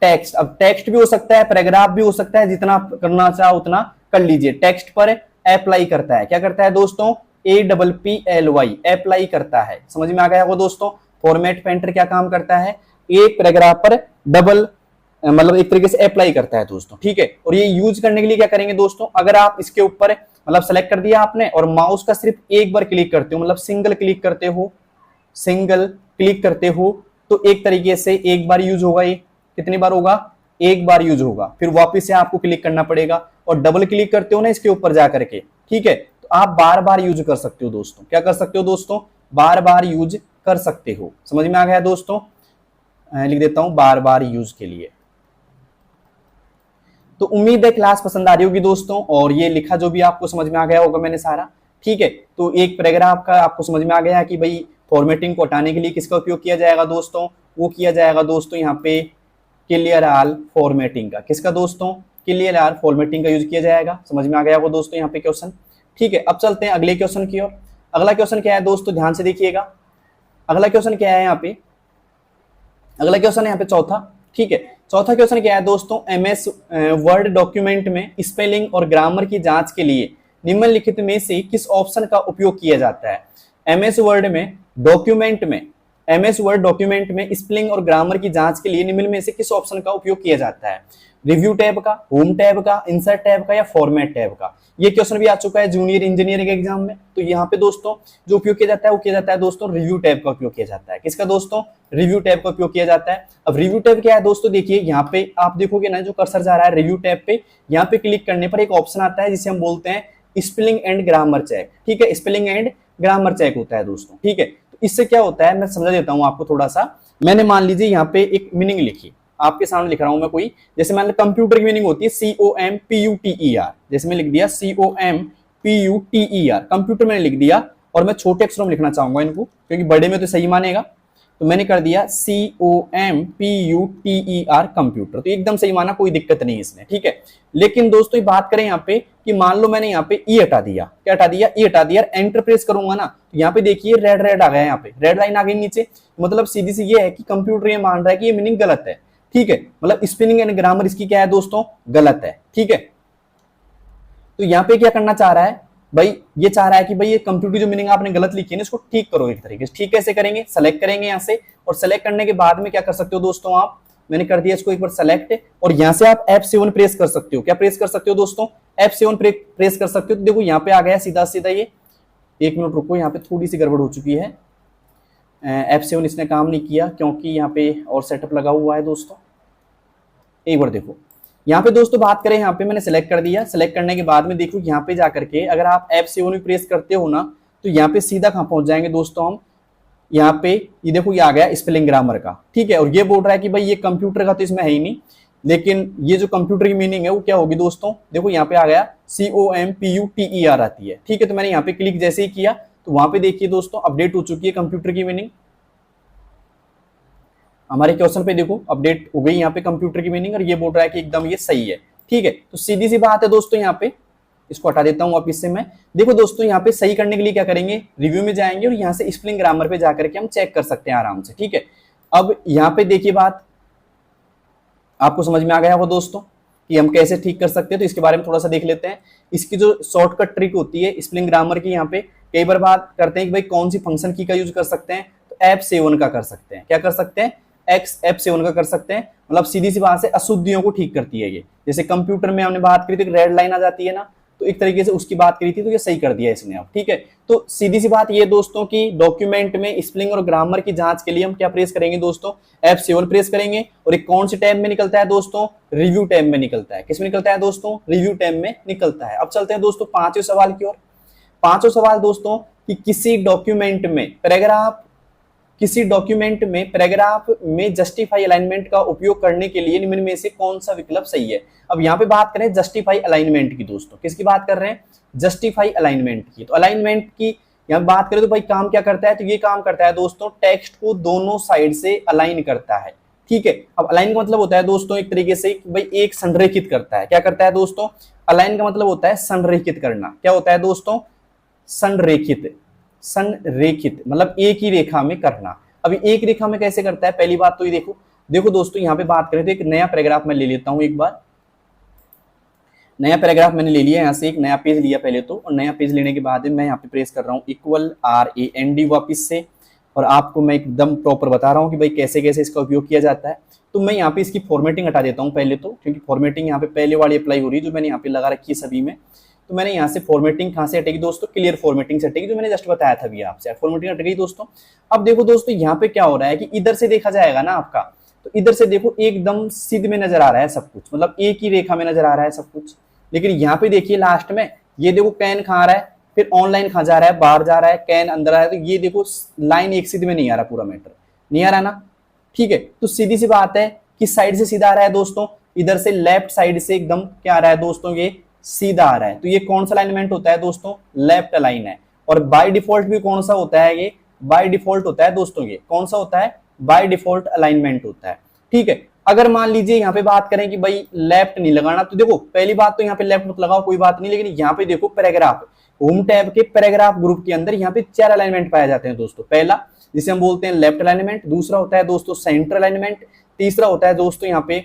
टेक्स्ट, अब टेक्स्ट भी हो सकता है, पैराग्राफ भी हो सकता है, जितना करना चाहो उतना कर लीजिए, टेक्स्ट पर अप्लाई करता है। क्या करता है दोस्तों? APPLY, अप्लाई करता है। समझ में आ गया वो दोस्तों? फॉर्मेट पेंटर क्या काम करता है? एक पैराग्राफ पर डबल मतलब एक तरीके से अप्लाई करता है दोस्तों, ठीक है। और ये यूज करने के लिए क्या करेंगे दोस्तों, अगर आप इसके ऊपर मतलब सेलेक्ट कर दिया आपने और माउस का सिर्फ एक बार क्लिक करते हो, मतलब सिंगल क्लिक करते हो, तो एक तरीके से एक बार यूज होगा। ये कितनी बार होगा? एक बार यूज होगा, फिर वापस से आपको क्लिक करना पड़ेगा, और डबल क्लिक करते हो ना इसके ऊपर जाकर के, ठीक है, तो आप बार बार यूज कर सकते हो दोस्तों। क्या कर सकते हो दोस्तों? बार बार यूज कर सकते हो। समझ में आ गया दोस्तों? लिख देता हूं बार बार यूज के लिए। तो उम्मीद है क्लास पसंद आ रही होगी दोस्तों, और ये लिखा जो भी आपको समझ में आ गया होगा मैंने सारा, ठीक है। तो एक पैराग्राफ का आपको समझ में आ गया कि भाई फॉर्मेटिंग को हटाने के लिए किसका उपयोग किया जाएगा दोस्तों? वो किया जाएगा दोस्तों यहाँ पे क्लियर ऑल फॉर्मेटिंग का। किसका दोस्तों? क्लियर ऑल फॉर्मेटिंग का यूज किया जाएगा। समझ में आ गया वो दोस्तों यहाँ पे क्वेश्चन, ठीक है। अब चलते हैं अगले क्वेश्चन की ओर। अगला क्वेश्चन क्या है दोस्तों? ध्यान से देखिएगा। अगला क्वेश्चन क्या है यहाँ पे? अगला क्वेश्चन है यहाँ पे चौथा, ठीक है। चौथा क्वेश्चन क्या है दोस्तों? MS वर्ड डॉक्यूमेंट में स्पेलिंग और ग्रामर की जांच के लिए निम्नलिखित में से किस ऑप्शन का उपयोग किया जाता है? MS वर्ड डॉक्यूमेंट में स्पेलिंग और ग्रामर की जांच के लिए निम्न में से किस ऑप्शन का उपयोग किया जाता है? रिव्यू टैब का, होम टैब का, इंसर्ट टैब का, या फॉर्मेट टैब का? ये क्वेश्चन भी आ चुका है जूनियर इंजीनियरिंग एग्जाम में। तो यहाँ पे दोस्तों जो उपयोग किया जाता है वो किया जाता है दोस्तों रिव्यू टैब का उपयोग किया जाता है। किसका दोस्तों? रिव्यू टैब का उपयोग किया जाता है। अब रिव्यू टैब क्या है दोस्तों? देखिए यहाँ पे आप देखोगे ना, जो कर्सर जा रहा है रिव्यू टैब पे, यहाँ पे क्लिक करने पर एक ऑप्शन आता है जिसे हम बोलते हैं स्पेलिंग एंड ग्रामर चेक, ठीक है। स्पेलिंग एंड ग्रामर चेक होता है दोस्तों, ठीक है। तो इससे क्या होता है मैं समझा देता हूँ आपको थोड़ा सा। मैंने मान लीजिए यहाँ पे एक मीनिंग लिखी, आपके सामने लिख रहा हूं मैं कोई, जैसे मान लो कंप्यूटर की मीनिंग होती है COMPUTER, जैसे मैं लिख दिया COMPUTER, कंप्यूटर मैंने लिख दिया, और मैं छोटे अक्षरों में लिखना चाहूंगा इनको क्योंकि बड़े में तो सही मानेगा। तो मैंने कर दिया COMPUTER कंप्यूटर, तो एकदम सही माना, कोई दिक्कत नहीं इसमें, ठीक है। लेकिन दोस्तों बात करें यहाँ पे कि मान लो मैंने यहाँ पे ई हटा दिया, क्या हटा दिया, ई हटा दिया, एंटर प्रेस करूंगा ना, तो यहाँ पे देखिए रेड रेड आ गया, यहाँ पे रेड लाइन आ गई नीचे, मतलब सीधी सी ये है कि कंप्यूटर ये मान रहा है कि ये मीनिंग गलत है, ठीक है, मतलब स्पेलिंग एंड ग्रामर इसकी क्या है दोस्तों, गलत है, ठीक है। तो यहाँ पे क्या करना चाह रहा है भाई, ये चाह रहा है कि भाई ये कंप्यूटर जो मीनिंग आपने गलत लिखी है ना, इसको ठीक करो एक तरीके से। ठीक कैसे करेंगे, सेलेक्ट करेंगे यहाँ से, और सेलेक्ट करने के बाद में क्या कर सकते हो दोस्तों आप, मैंने कर दिया इसको एक बार सेलेक्ट, और यहाँ से आप F7 प्रेस कर सकते हो। क्या प्रेस कर सकते हो दोस्तों, F7 प्रेस कर सकते हो। तो देखो यहाँ पे आ गया सीधा सीधा ये, एक मिनट रुको, यहाँ पे थोड़ी सी गड़बड़ हो चुकी है, F7 इसने काम नहीं किया क्योंकि यहाँ पे और सेटअप लगा हुआ है दोस्तों। एक बार देखो यहाँ पे दोस्तों, बात करें यहाँ पे मैंने सेलेक्ट कर दिया, सेलेक्ट करने के बाद में देखो यहाँ पे जाकर के अगर आप F7 भी प्रेस करते हो ना, तो यहाँ पे सीधा कहाँ पहुंच जाएंगे दोस्तों हम, यहाँ पे ये देखो ये आ गया स्पेलिंग ग्रामर का, ठीक है। और ये बोल रहा है कि भाई ये कंप्यूटर का तो इसमें है ही नहीं, लेकिन ये जो कंप्यूटर की मीनिंग है वो क्या होगी दोस्तों, देखो यहाँ पे आ गया COMPUTER आती है, ठीक है। तो मैंने यहाँ पे क्लिक जैसे ही किया तो वहां पे देखिए दोस्तों अपडेट हो चुकी है कंप्यूटर की मीनिंग, हमारे क्वेश्चन पे देखो अपडेट हो गई यहाँ पे कंप्यूटर की मीनिंग, और ये बोल रहा है कि एकदम ये सही है, ठीक है। तो सीधी सी बात है दोस्तों, यहाँ पे इसको हटा देता हूं वापिस से मैं। देखो दोस्तों यहाँ पे सही करने के लिए क्या करेंगे, रिव्यू में जाएंगे और यहाँ से स्पेलिंग ग्रामर पे जाकर के हम चेक कर सकते हैं आराम से, ठीक है। अब यहाँ पे देखिए बात आपको समझ में आ गया हो दोस्तों कि हम कैसे ठीक कर सकते हैं, तो इसके बारे में थोड़ा सा देख लेते हैं। इसकी जो शॉर्टकट ट्रिक होती है स्पेलिंग ग्रामर की, यहाँ पे कई बार बात करते हैं कि भाई कौन सी फंक्शन की का यूज कर सकते हैं, तो F7 का कर सकते हैं। क्या कर सकते हैं, F7 का कर सकते हैं, मतलब सीधी सी बात से अशुद्धियों को ठीक करती है ये। जैसे कंप्यूटर में हमने बात करी थी रेड लाइन आ जाती है ना, तो एक तरीके से उसकी बात करी थी, तो ये सही कर दिया इसने अब, ठीक है। तो सीधी सी बात ये दोस्तों की डॉक्यूमेंट में स्पेलिंग और ग्रामर की जांच के लिए हम क्या प्रेस करेंगे दोस्तों, F7 प्रेस करेंगे। और एक कौन से टैब में निकलता है दोस्तों, रिव्यू टैब में निकलता है। किस में निकलता है दोस्तों, रिव्यू टैब में निकलता है। अब चलते हैं दोस्तों पांचवें सवाल की ओर। पांचवें सवाल दोस्तों कि किसी डॉक्यूमेंट पैराग्राफ में जस्टिफाई अलाइनमेंट का उपयोग करने के लिए निम्न में से कौन सा विकल्प सही है। अब यहाँ पे बात करें जस्टिफाई अलाइनमेंट की दोस्तों, किसकी बात कर रहे हैं, जस्टिफाई अलाइनमेंट की। तो अलाइनमेंट की यहाँ बात करें तो भाई काम क्या करता है, तो ये काम करता है दोस्तों टेक्स्ट को दोनों साइड से अलाइन करता है, ठीक है। अब अलाइन का मतलब होता है दोस्तों एक तरीके से भाई एक संरेखित करता है। क्या करता है दोस्तों, अलाइन का मतलब होता है संरेखित करना। क्या होता है दोस्तों, संरेखित मतलब एक ही रेखा में करना। अभी एक रेखा में कैसे करता है, पहली बात तो ये देखो दोस्तों यहाँ पे बात करें तो एक नया पैराग्राफ मैं ले लेता हूं। एक बार नया पैराग्राफ मैंने ले लिया, यहाँ से एक नया पेज लिया पहले तो, और नया पेज लेने के बाद मैं यहाँ पे प्रेस कर रहा हूँ RAND वापिस से, और आपको मैं एकदम प्रॉपर बता रहा हूँ कि भाई कैसे कैसे इसका उपयोग किया जाता है। तो मैं यहाँ पे इसकी फॉर्मेटिंग हटा देता हूँ पहले तो, क्योंकि फॉर्मेटिंग यहाँ पे पहले वाली अप्लाई हो रही है जो मैंने यहाँ पे लगा रखी है सभी में। तो मैंने यहाँ से फॉर्मेटिंग कहाँ से हटेगी दोस्तों, क्लियर फॉर्मेटिंग से हटेगी, जो मैंने जस्ट बताया था अभी आपसे, फॉर्मेटिंग हट गई दोस्तों। अब देखो दोस्तों यहाँ पे क्या हो रहा है कि इधर से देखा जाएगा ना आपका, तो इधर से देखो एकदम सीध में नजर आ रहा है सब कुछ, मतलब एक ही रेखा में नजर आ रहा है सब कुछ। लेकिन यहाँ पे देखिए लास्ट में ये देखो कैन कहाँ आ रहा है, फिर ऑनलाइन कहाँ जा रहा है, बाहर जा रहा है, कैन अंदर आ रहा है। तो ये देखो लाइन एक सीध में नहीं आ रहा, पूरा मैटर नहीं आ रहा ना, ठीक है। तो सीधी सी बात है किस साइड से सीधा आ रहा है दोस्तों, इधर से लेफ्ट साइड से एकदम क्या आ रहा है दोस्तों, ये सीधा आ रहा है। तो ये कौन सा अलाइनमेंट होता है दोस्तों, लेफ्ट अलाइन है। और बाय डिफॉल्ट भी कौन सा होता है, ये बाय डिफॉल्ट होता है दोस्तों। ये कौन सा होता है, बाय डिफॉल्ट अलाइनमेंट होता है, ठीक है। अगर मान लीजिए यहाँ पे बात करें कि भाई लेफ्ट नहीं लगाना, तो देखो पहली बात तो यहाँ पे लेफ्ट मत लगाओ, कोई बात नहीं। लेकिन यहाँ पे देखो पैराग्राफ, होम टैब के पैराग्राफ ग्रुप के अंदर यहाँ पे 4 अलाइनमेंट पाए जाते हैं दोस्तों। पहला जिसे हम बोलते हैं लेफ्ट अलाइनमेंट, दूसरा होता है दोस्तों सेंटर अलाइनमेंट, तीसरा होता है दोस्तों यहाँ पे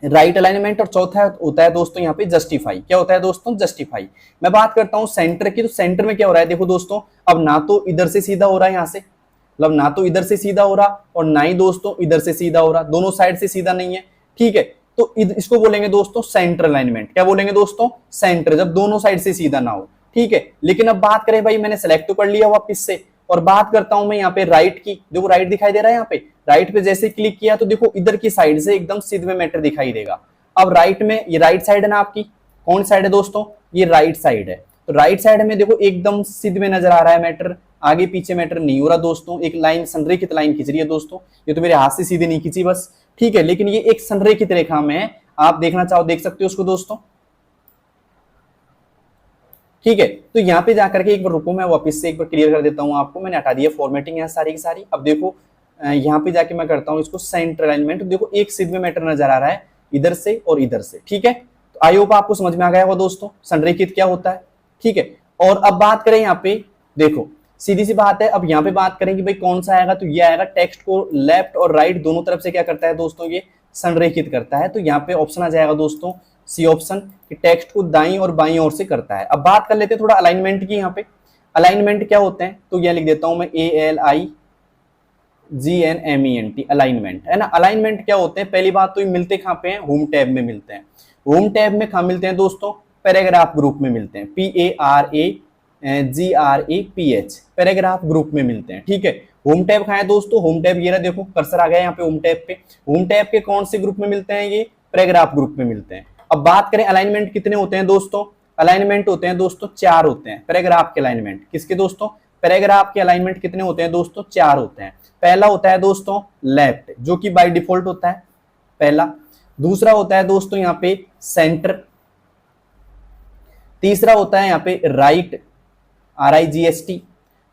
राइट अलाइनमेंट, और चौथा होता है दोस्तों यहाँ पे जस्टिफाई। क्या होता है दोस्तों, जस्टिफाई। मैं बात करता हूँ सेंटर की, तो सेंटर में क्या हो रहा है देखो दोस्तों, अब ना तो इधर से सीधा हो रहा है यहाँ से, मतलब ना तो इधर से सीधा हो रहा और ना ही दोस्तों इधर से सीधा हो रहा, दोनों साइड से सीधा नहीं है, ठीक है। तो इसको बोलेंगे दोस्तों सेंटर अलाइनमेंट। क्या बोलेंगे दोस्तों, सेंटर, जब दोनों साइड से सीधा ना हो, ठीक है। लेकिन अब बात करें भाई, मैंने सेलेक्ट तो कर लिया वापिस से, और बात करता हूं मैं यहाँ पे राइट की। देखो राइट दिखाई दे रहा है, यहाँ पे राइट पे जैसे क्लिक किया तो देखो इधर की साइड से एकदम सीधे में मैटर दिखाई देगा। अब राइट में, ये राइट साइड है ना आपकी, कौन साइड है दोस्तों, ये राइट साइड है। तो राइट साइड में देखो एकदम सीधे में नजर आ रहा है मैटर, आगे पीछे मैटर नहीं हो रहा दोस्तों। एक लाइन संरेखित लाइन खींच रही है दोस्तों, ये तो मेरे हाथ से सीधे नहीं खींची बस, ठीक है। लेकिन ये एक संरेखित रेखा में है, आप देखना चाहो देख सकते हो उसको दोस्तों, ठीक है। तो यहाँ पे जाकर के एक बार रुको, मैं वापस से एक बार क्लियर कर देता हूँ आपको। मैंने हटा दिया फॉर्मेटिंग यहाँ सारी की सारी। अब देखो यहाँ पे जाके मैं करता हूँ इसको सेंटर अलाइनमेंट। देखो एक सीध में मैटर नजर आ रहा है इधर से और इधर से, ठीक है। तो आई होप आपको समझ में आ गया होगा दोस्तों संरेखित क्या होता है, ठीक है। और अब बात करें यहाँ पे, देखो सीधी सी बात है, अब यहाँ पे बात करें कि भाई कौन सा आएगा, तो ये आएगा टेक्स्ट को लेफ्ट और राइट दोनों तरफ से क्या करता है दोस्तों, ये संरेखित करता है। तो यहाँ पे ऑप्शन आ जाएगा दोस्तों सी ऑप्शन, कि टेक्स्ट को दाईं और बाईं ओर से करता है। अब बात कर लेते हैं थोड़ा अलाइनमेंट की। यहाँ पे अलाइनमेंट क्या होते हैं, तो यह लिख देता हूं मैं ALIGNMENT, अलाइनमेंट है ना। अलाइनमेंट क्या होते हैं, पहली बात तो ये मिलते कहां पे हैं, होम टैब में मिलते हैं। होम टैब में कहां मिलते हैं दोस्तों, पैराग्राफ ग्रुप में मिलते हैं, PARAGRAPH, पैराग्राफ ग्रुप में मिलते हैं, ठीक है। होम टैब कहां है दोस्तों, होम टैब ये रहा, देखो कर्सर आ गया यहाँ पे होम टैब पे। होम टैब के कौन से ग्रुप में मिलते हैं, ये पैराग्राफ ग्रुप में मिलते हैं। अब बात करें अलाइनमेंट कितने होते हैं दोस्तों, अलाइनमेंट होते हैं दोस्तों 4 होते हैं। पैराग्राफ के अलाइनमेंट किसके दोस्तों, पैराग्राफ के अलाइनमेंट कितने होते हैं दोस्तों, 4 होते हैं। पहला होता है दोस्तों लेफ्ट, जो कि बाय डिफॉल्ट होता है पहला। दूसरा होता है दोस्तों यहाँ पे सेंटर। तीसरा होता है यहाँ पे राइट, RIGST।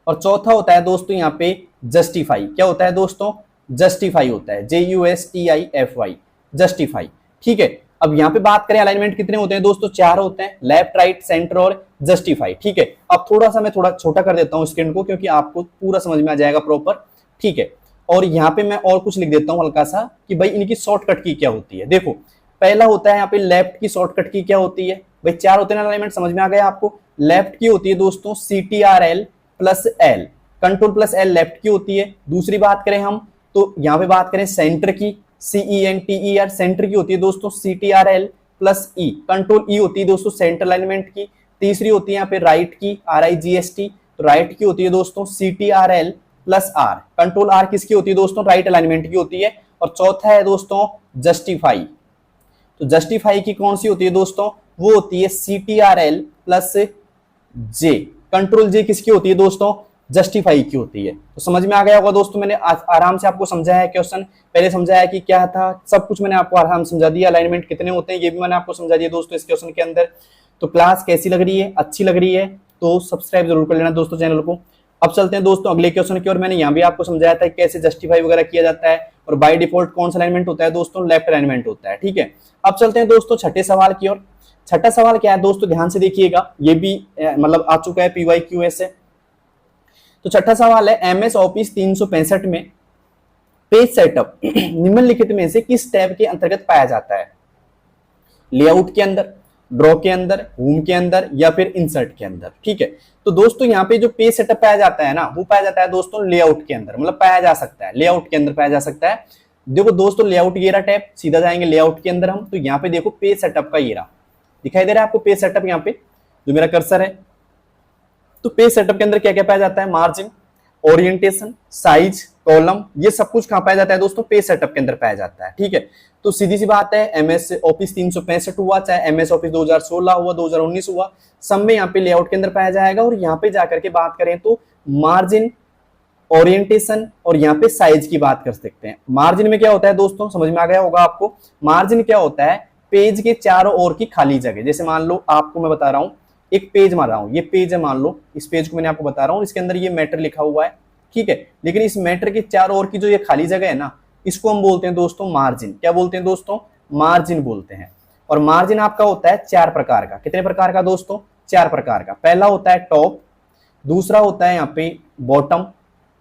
और चौथा होता है दोस्तों यहाँ पे जस्टिफाई। क्या होता है दोस्तों, जस्टिफाई होता है, JUSTIFY, जस्टिफाई, ठीक है। अब यहाँ पे बात करें अलाइनमेंट कितने होते हैं दोस्तों, 4 होते हैं, लेफ्ट राइट सेंटर और जस्टिफाई, ठीक है। अब थोड़ा सा मैं थोड़ा छोटा कर देता हूँ स्क्रीन को, क्योंकि आपको पूरा समझ में आ जाएगा प्रॉपर, ठीक है। और यहाँ पे मैं और कुछ लिख देता हूँ हल्का सा, कि भाई इनकी शॉर्टकट की क्या होती है। देखो पहला होता है यहाँ पे लेफ्ट की शॉर्टकट की क्या होती है, भाई 4 होते हैं अलाइनमेंट, समझ में आ गया आपको। लेफ्ट की होती है दोस्तों CTRL+L, कंट्रोल+L लेफ्ट की होती है। दूसरी बात करें हम, तो यहाँ पे बात करें सेंटर की, CENTER, सेंटर की होती है दोस्तों CTRL+E, कंट्रोल E होती है दोस्तों सेंटर अलाइनमेंट की। तीसरी होती है यहाँ पे राइट की, RIGST, तो राइट की होती है दोस्तों CTRL+R, कंट्रोल R किसकी होती है दोस्तों, राइट अलाइनमेंट की होती है। और चौथा है दोस्तों जस्टिफाई, तो जस्टिफाई की कौन सी होती है दोस्तों, वो होती है CTRL+J, कंट्रोल J किसकी होती है दोस्तों, जस्टिफाई की होती है। तो समझ में आ गया होगा दोस्तों, मैंने आराम से आपको समझाया है क्वेश्चन, पहले समझाया कि क्या था, सब कुछ मैंने आपको आराम से समझा दिया। अलाइनमेंट कितने होते हैं ये भी मैंने आपको समझा दिया दोस्तों इस क्वेश्चन के अंदर। तो क्लास कैसी लग रही है, अच्छी लग रही है तो सब्सक्राइब जरूर कर लेना दोस्तों चैनल को। अब चलते हैं दोस्तों अगले क्वेश्चन की ओर। मैंने यहाँ भी आपको समझाया था कैसे जस्टिफाई वगैरह किया जाता है, और बाय डिफॉल्ट कौन सा अलाइनमेंट होता है दोस्तों, लेफ्ट अलाइनमेंट होता है, ठीक है। अब चलते हैं दोस्तों छठे सवाल की ओर। छठा सवाल क्या है दोस्तों, ध्यान से देखिएगा, ये भी मतलब आ चुका है PYQS से। तो छठा सवाल है MS ऑफिस 365 में पेज सेटअप निम्नलिखित में से किस टैब के अंतर्गत पाया जाता है, लेआउट के अंदर, ड्रॉ के अंदर, होम के अंदर, या फिर इंसर्ट के अंदर, ठीक है। तो दोस्तों यहाँ पे जो पेज सेटअप पाया जाता है ना, वो पाया जाता है दोस्तों लेआउट के अंदर, मतलब पाया जा सकता है लेआउट के अंदर पाया जा सकता है। देखो दोस्तों लेआउट ये रहा टैब, सीधा जाएंगे लेआउट के अंदर हम, तो यहाँ पे देखो पेज सेटअप का ये रहा, दिखाई दे रहा है आपको पेज सेटअप, यहाँ पे जो मेरा कर्सर है। तो पेज सेटअप के अंदर क्या क्या पाया जाता है, मार्जिन, ओरिएंटेशन, साइज, कॉलम, ये सब कुछ कहां पाया जाता है दोस्तों, पेज सेटअप के अंदर पाया जाता है, ठीक है। तो सीधी सी बात है, MS ऑफिस 365 हुआ, चाहे MS ऑफिस 2016 हुआ, 2019 हुआ, सब में यहाँ पे लेआउट के अंदर पाया जाएगा। और यहाँ पे जाकर के बात करें तो मार्जिन, ओरिएंटेशन और यहाँ पे साइज की बात कर सकते हैं। मार्जिन में क्या होता है दोस्तों, समझ में आ गया होगा आपको। मार्जिन क्या होता है, पेज के चारों ओर की खाली जगह। जैसे मान लो आपको मैं बता रहा हूँ, एक पेज मार रहा हूं, ये पेज है मान लो, इस पेज को मैंने आपको बता रहा हूं, इसके अंदर ये मैटर लिखा हुआ है, ठीक है। लेकिन इस मैटर के चारों ओर की जो ये खाली जगह है ना, इसको हम बोलते हैं दोस्तों मार्जिन। क्या बोलते हैं दोस्तों, मार्जिन बोलते हैं। और मार्जिन आपका होता है 4 प्रकार का। कितने प्रकार का दोस्तों, 4 प्रकार का। पहला होता है टॉप, दूसरा होता है यहाँ पे बॉटम,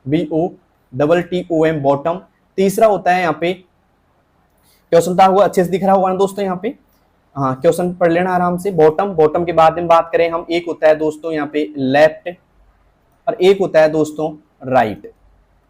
BOTTOM बॉटम। तीसरा होता है यहाँ पे, क्वेश्चन था हुआ अच्छे से दिख रहा होगा ना दोस्तों यहाँ पे, हाँ क्वेश्चन पढ़ लेना आराम से। बॉटम, बॉटम के बाद में बात करें हम, एक होता है दोस्तों यहाँ पे लेफ्ट, और एक होता है दोस्तों राइट।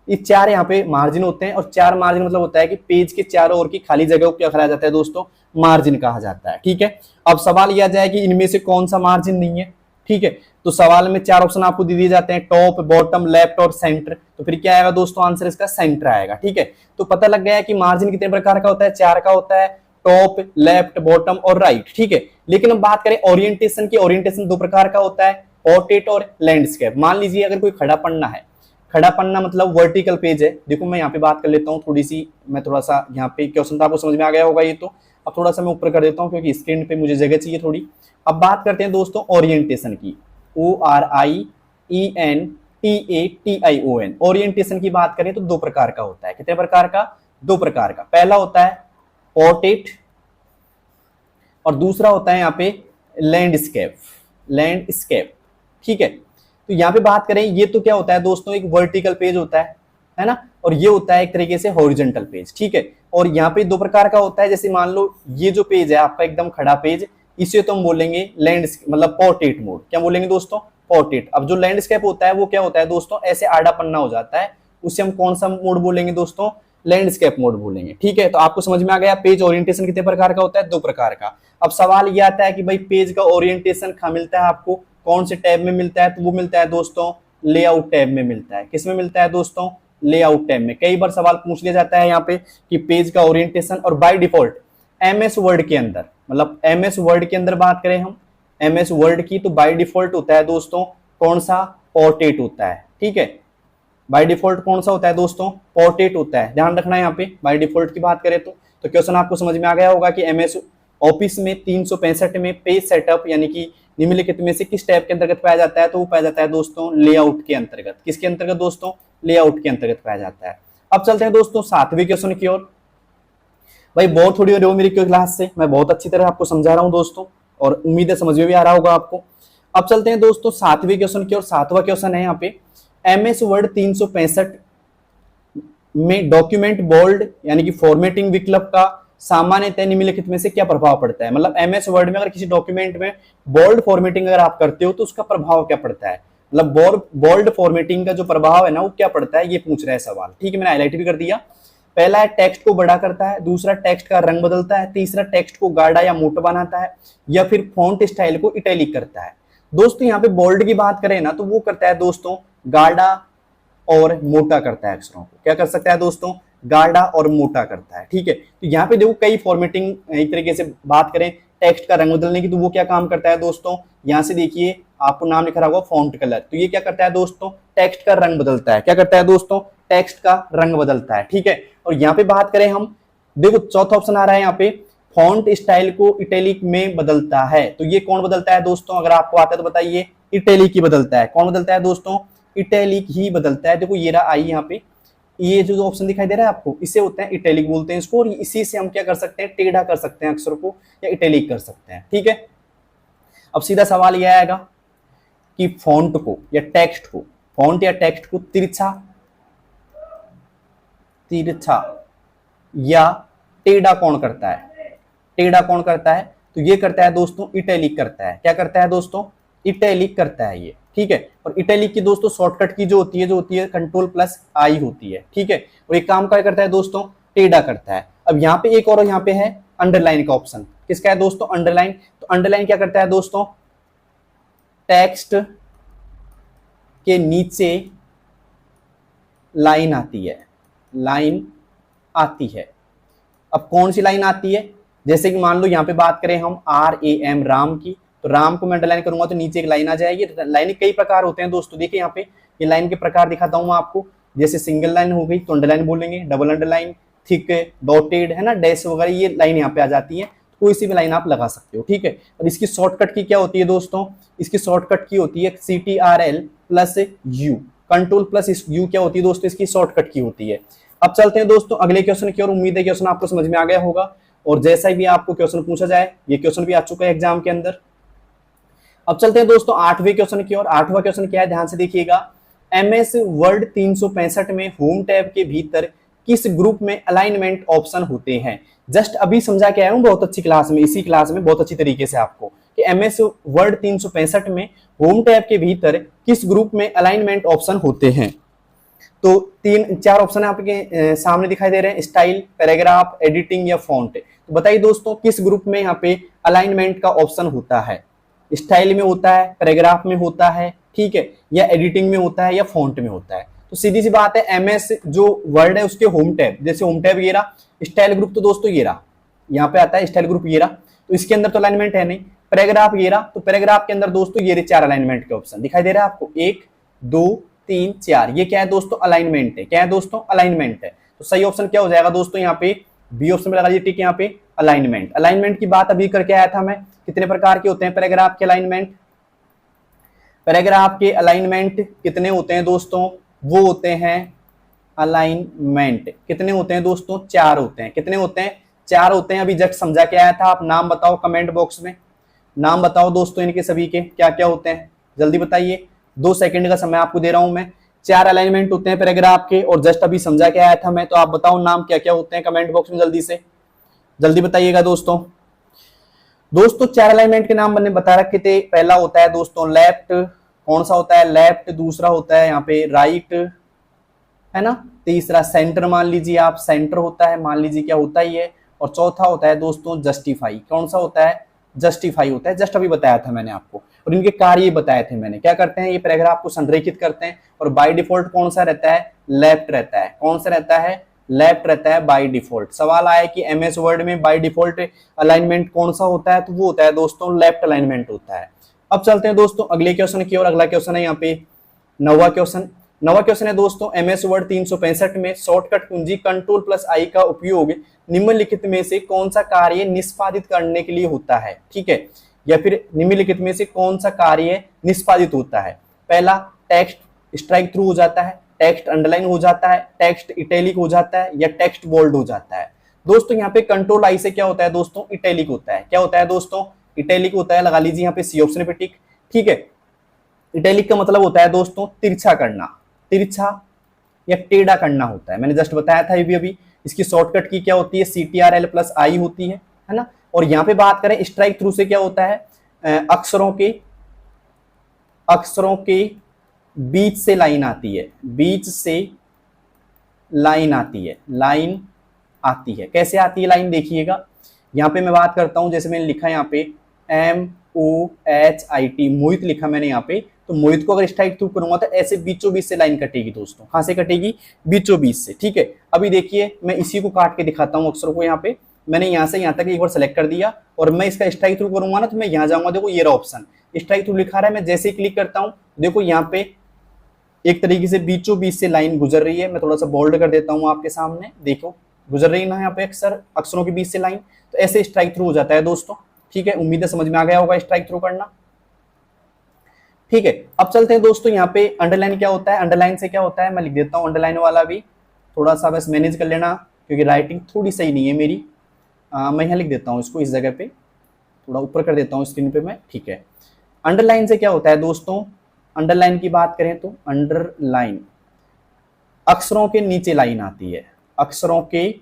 ये 4 यहाँ पे मार्जिन होते हैं। और 4 मार्जिन मतलब होता है कि पेज के चारों ओर की खाली जगह को क्या कहा जाता है दोस्तों, मार्जिन कहा जाता है, ठीक है। अब सवाल यह आ जाए कि इनमें से कौन सा मार्जिन नहीं है, ठीक है। तो सवाल में 4 ऑप्शन आपको दे दिए जाते हैं, टॉप, बॉटम, लेफ्ट और सेंटर। तो फिर क्या आएगा दोस्तों, आंसर इसका सेंटर आएगा, ठीक है। तो पता लग गया है कि मार्जिन कितने प्रकार का होता है, 4 का होता है, टॉप, लेफ्ट, बॉटम और राइट, ठीक है। लेकिन अब बात करें ओरिएंटेशन की, ओरिएंटेशन 2 प्रकार का होता है, पोर्ट्रेट और लैंडस्केप। मान लीजिए अगर कोई खड़ा पन्ना है, खड़ा पन्ना मतलब वर्टिकल पेज है। देखो मैं यहाँ पे बात कर लेता हूँ थोड़ी सी, मैं थोड़ा सा यहाँ पे क्वेश्चन तो आपको समझ में आ गया होगा ये तो। अब थोड़ा सा मैं ऊपर कर देता हूँ क्योंकि स्क्रीन पे मुझे जगह चाहिए थोड़ी। अब बात करते हैं दोस्तों ओरिएंटेशन की, ORIENTATION। ओरिएंटेशन की बात करें तो दो प्रकार का होता है। कितने प्रकार का? दो प्रकार का। पहला होता है पोर्ट्रेट और दूसरा होता है यहाँ पे लैंडस्केप। लैंडस्केप, ठीक है। तो यहाँ पे बात करें, ये तो क्या होता है दोस्तों, एक वर्टिकल पेज होता है ना, और ये होता है एक तरीके से हॉरिजॉन्टल पेज, ठीक है। और यहाँ पे दो प्रकार का होता है, जैसे मान लो ये जो पेज है आपका एकदम खड़ा पेज, इसे तो हम बोलेंगे मतलब पोर्ट्रेट मोड। क्या बोलेंगे दोस्तों? पोर्ट्रेट। अब जो लैंडस्केप होता है वो क्या होता है दोस्तों, ऐसे आड़ा पन्ना हो जाता है, उसे हम कौन सा मोड बोलेंगे दोस्तों? लैंडस्केप मोड बोलेंगे, ठीक है। तो आपको समझ में आ गया पेज ओरिएंटेशन कितने प्रकार का होता है? दो प्रकार का। अब सवाल ये आता है कि भाई पेज का ओरिएंटेशन कहाँ मिलता है आपको, कौन से टैब में मिलता है? तो वो मिलता है दोस्तों लेआउट टैब में मिलता है। किस में मिलता है दोस्तों? लेआउट टैब में। कई बार सवाल पूछ लिया जाता है यहाँ पे कि पेज का ओरिएंटेशन, और बाय डिफॉल्ट MS वर्ड के अंदर, मतलब MS वर्ड के अंदर बात करें हम MS वर्ड की, तो बाय डिफॉल्ट होता है दोस्तों कौन सा? पोर्ट्रेट होता है, ठीक है। बाय डिफॉल्ट कौन सा होता है दोस्तों? पोर्ट्रेट होता है। ध्यान रखना है यहाँ पे बाय डिफॉल्ट की बात करें तो क्वेश्चन आपको समझ में आ गया होगा कि MS ऑफिस में 365 में पेज सेटअप यानी कि निम्नलिखित में से किस टैब के अंतर्गत पाया जाता है? तो वो पाया जाता है दोस्तों लेआउट के अंतर्गत। किसके अंतर्गत दोस्तों? लेआउट के अंतर्गत पाया जाता है। अब चलते हैं दोस्तों 7वें क्वेश्चन की ओर। भाई बहुत थोड़ी हो रही हो मेरी क्लास से, मैं बहुत अच्छी तरह आपको समझा रहा हूं दोस्तों, और उम्मीद है समझ में भी आ रहा होगा आपको। अब चलते हैं दोस्तों 7वें क्वेश्चन की ओर। 7वां क्वेश्चन है यहाँ पे MS वर्ड 365 में डॉक्यूमेंट बोल्ड यानी कि फॉर्मेटिंग विकल्प का सामान्यतः निम्नलिखित में से क्या प्रभाव पड़ता है? मतलब MS वर्ड में अगर किसी डॉक्यूमेंट में बोल्ड फॉर्मेटिंग अगर आप करते हो तो उसका प्रभाव क्या पड़ता है? मतलब बोल्ड फॉर्मेटिंग का जो प्रभाव है ना वो क्या पड़ता है, ये पूछ रहा है सवाल, ठीक है। मैंने हाईलाइट भी कर दिया। पहला है टेक्स्ट को बड़ा करता है, दूसरा टेक्स्ट का रंग बदलता है, तीसरा टेक्स्ट को गाढ़ा या मोटा बनाता है, या फिर फॉन्ट स्टाइल को इटैलिक करता है। दोस्तों यहाँ पे बोल्ड की बात करें ना तो वो करता है दोस्तों गाढ़ा और मोटा करता है अक्षरों को। क्या कर सकता है दोस्तों? गाढ़ा और मोटा करता है, ठीक है। तो यहाँ पे देखो कई फॉर्मेटिंग, एक तरीके से बात करें टेक्स्ट का रंग बदलने की, तो वो क्या काम करता है दोस्तों? यहाँ से देखिए आपको नाम लिखा होगा फॉन्ट कलर, तो ये क्या करता है दोस्तों? टेक्स्ट का रंग बदलता है। क्या करता है दोस्तों? टेक्स्ट का रंग बदलता है, ठीक है। और यहाँ पे बात करें हम, देखो चौथा ऑप्शन आ रहा है यहाँ पे फॉन्ट स्टाइल को इटैलिक में बदलता है, तो ये कौन बदलता है दोस्तों? अगर आपको आता है तो बताइए। इटैलिक ही बदलता है। कौन बदलता है दोस्तों? इटैलिक ही बदलता है। देखो ये रहा आई यहाँ पे, ये जो ऑप्शन दिखाई दे रहा है आपको, इसे होते हैं इटैलिक बोलते हैं इसको, और इसी से हम क्या कर सकते हैं? टेढ़ा कर सकते हैं अक्षर को, या इटैलिक कर सकते हैं, ठीक है। अब सीधा सवाल यह आएगा कि फॉन्ट को या टेक्स्ट को, फॉन्ट या टेक्स्ट को तिरछा या टेढ़ा कौन करता है? टेढ़ा कौन करता है? तो ये करता है दोस्तों इटैलिक करता है। क्या करता है दोस्तों? इटैलिक करता है ये, ठीक है। और इटैलिक की दोस्तों शॉर्टकट की जो होती है Ctrl+I होती है, ठीक है। और एक काम क्या करता है दोस्तों? टेढ़ा करता है। अब यहाँ पे एक और यहाँ पे है अंडरलाइन का ऑप्शन। किसका है दोस्तों? अंडरलाइन। तो अंडरलाइन क्या करता है दोस्तों? टेक्स्ट के नीचे लाइन आती है, लाइन आती है। अब कौन सी लाइन आती है? जैसे कि मान लो यहाँ पे बात करें हम RAM राम की, तो राम को मैं अंडरलाइन करूंगा तो नीचे एक लाइन आ जाएगी। लाइन कई प्रकार होते हैं दोस्तों, देखिए यहाँ पे ये लाइन के प्रकार दिखाता हूँ आपको। जैसे सिंगल लाइन हो गई तो अंडरलाइन बोलेंगे, डबल अंडरलाइन, थिक, डॉटेड, है ना, डैश वगैरह, ये लाइन यहाँ पे आ जाती है। कोई सी भी लाइन आप लगा सकते हो, ठीक है। और इसकी शॉर्टकट की क्या होती है दोस्तों? इसकी शॉर्टकट की होती है Ctrl+U। Ctrl+U क्या होती है दोस्तों? इसकी शॉर्टकट की होती है। अब चलते हैं दोस्तों अगले क्वेश्चन की ओर। उम्मीद है क्वेश्चन आपको समझ में आ गया होगा, और जैसा भी आपको क्वेश्चन पूछा जाए, ये क्वेश्चन भी आ चुका है एग्जाम के अंदर। अब चलते हैं दोस्तों 8वें क्वेश्चन की ओर। 8वां क्वेश्चन क्या है, ध्यान से देखिएगा। MS वर्ड 365 में होम टैब के भीतर किस ग्रुप में अलाइनमेंट ऑप्शन होते हैं? जस्ट अभी समझा के आया हूं बहुत अच्छी क्लास में, इसी क्लास में बहुत अच्छी तरीके से आपको, कि MS वर्ड 365 में होम टैब के भीतर किस ग्रुप में अलाइनमेंट ऑप्शन होते हैं? तो 3-4 ऑप्शन आपके सामने दिखाई दे रहे हैं, स्टाइल, पैराग्राफ, एडिटिंग या फॉन्ट। तो बताइए दोस्तों किस ग्रुप में यहाँ पे अलाइनमेंट का ऑप्शन होता है? स्टाइल में होता है, पैराग्राफ में होता है, ठीक है, या एडिटिंग में होता है, या फॉन्ट में होता है? तो सीधी सी बात है, MS जो वर्ड है उसके होम टैब, जैसे होम टैब ये रहा, स्टाइल ग्रुप तो दोस्तों ये रहा, यहाँ पे आता है स्टाइल ग्रुप ये रहा, तो इसके अंदर तो अलाइनमेंट है नहीं। पैराग्राफ ये रहा, तो पैराग्राफ के अंदर दोस्तों ये 4 अलाइनमेंट के ऑप्शन दिखाई दे रहा है आपको, 1 2 3 4, ये क्या है दोस्तों? अलाइनमेंट है। क्या है दोस्तों? अलाइनमेंट है। तो सही ऑप्शन क्या हो जाएगा दोस्तों? यहाँ पे बी ऑप्शन में लगा दीजिए, ठीक है। यहाँ पे अलाइनमेंट, अलाइनमेंट की बात अभी करके आया था मैं, कितने प्रकार के होते हैं पैराग्राफ के अलाइनमेंट? पैराग्राफ के अलाइनमेंट कितने होते हैं दोस्तों? वो होते हैं अलाइनमेंट कितने होते हैं दोस्तों? 4 होते हैं। कितने होते हैं? 4 होते हैं। अभी जस्ट समझा के आया था। आप नाम बताओ कमेंट बॉक्स में, नाम बताओ दोस्तों इनके सभी के क्या क्या होते हैं, जल्दी बताइए। 2 सेकंड का समय आपको दे रहा हूं मैं। 4 अलाइनमेंट होते हैं पैराग्राफ के और जस्ट अभी समझा के आया था मैं। तो आप बताओ नाम क्या क्या होते हैं कमेंट बॉक्स में, जल्दी से जल्दी बताइएगा दोस्तों। 4 अलाइनमेंट के नाम मैंने बता रखे थे। पहला होता है दोस्तों लेफ्ट, कौन सा होता है? लेफ्ट। दूसरा होता है यहाँ पे राइट, है ना। तीसरा सेंटर, मान लीजिए आप सेंटर होता है, मान लीजिए क्या होता ही है। और चौथा होता है दोस्तों जस्टिफाई। कौन सा होता है? जस्टिफाई होता है। जस्ट अभी बताया था मैंने आपको और इनके कार्य बताए थे मैंने। क्या करते हैं? ये पैराग्राफ को संरेखित करते हैं और बाय डिफॉल्ट कौन सा रहता है? लेफ्ट रहता है। कौन सा रहता है? लेफ्ट रहता है बाय डिफॉल्ट। सवाल आया कि एमएस वर्ड में बाय डिफॉल्ट अलाइनमेंट कौन सा होता है? तो वो होता है दोस्तों लेफ्ट अलाइनमेंट होता है। अब चलते हैं दोस्तों अगले क्वेश्चन की और। अगला क्वेश्चन है यहाँ पे 9वां क्वेश्चन। 9वां क्वेश्चन है दोस्तों एमएस वर्ड 365 में शॉर्टकट कुंजी Ctrl+I का उपयोग निम्नलिखित में से कौन सा कार्य निष्पादित करने के लिए होता है? ठीक है, या फिर निम्नलिखित में से कौन सा कार्य निष्पादित होता है? पहला, टेक्स्ट स्ट्राइक थ्रू हो जाता है, टेक्स्ट अंडरलाइन हो जाता है, टेक्स्ट इटैलिक हो जाता है, या टेक्स्ट बोल्ड हो जाता है। दोस्तों यहाँ पे Ctrl+I से क्या होता है दोस्तों? इटैलिक होता है। क्या होता है दोस्तों? इटैलिक होता है। लगा लीजिए यहाँ पे सी ऑप्शन पे टिक। ठीक है, इटैलिक का मतलब होता है दोस्तों तिरछा करना, तिरछा या टेढ़ा करना होता है। मैंने जस्ट बताया था अभी। इसकी शॉर्टकट की क्या होती है? Ctrl+I होती है ना। और यहाँ पे बात करें स्ट्राइक थ्रू से क्या होता है? अक्षरों के बीच से लाइन आती है, बीच से लाइन आती है, लाइन आती है। कैसे आती है लाइन? देखिएगा यहाँ पे मैं बात करता हूं, जैसे मैंने लिखा यहाँ पे MOHIT, मोहित लिखा मैंने यहाँ पे। तो मोहित को अगर स्ट्राइक थ्रू करूंगा तो ऐसे बीचों बीच से लाइन कटेगी दोस्तों। कहां से कटेगी? बीचों बीच से। ठीक है, अभी देखिए मैं इसी को काट के दिखाता हूँ अक्षरों को। यहाँ पे मैंने यहाँ से यहाँ तक एक बार सेलेक्ट कर दिया और मैं इसका स्ट्राइक थ्रू करूंगा ना तो मैं यहाँ जाऊंगा। देखो ये रहा ऑप्शन, स्ट्राइक थ्रू लिखा रहा है। मैं जैसे ही क्लिक करता हूँ देखो यहाँ पे एक तरीके से बीचों बीच से लाइन गुजर रही है। मैं थोड़ा सा बोल्ड कर देता हूँ आपके सामने, देखो गुजर रही है ना यहाँ पे अक्षरों के बीच से लाइन। तो ऐसे स्ट्राइक थ्रू हो जाता है दोस्तों। ठीक है, उम्मीद है समझ में आ गया होगा स्ट्राइक थ्रू करना। ठीक है, अब चलते हैं दोस्तों यहाँ पे अंडरलाइन क्या होता है। अंडरलाइन से क्या होता है मैं लिख देता हूँ, अंडरलाइन वाला भी थोड़ा सा बस मैनेज कर लेना क्योंकि राइटिंग थोड़ी सही नहीं है मेरी। मैं यहाँ लिख देता हूँ इसको, इस जगह पे थोड़ा ऊपर कर देता हूँ स्क्रीन पे मैं। ठीक है, अंडरलाइन से क्या होता है दोस्तों? अंडरलाइन की बात करें तो अंडरलाइन अक्षरों के नीचे लाइन आती है, अक्षरों के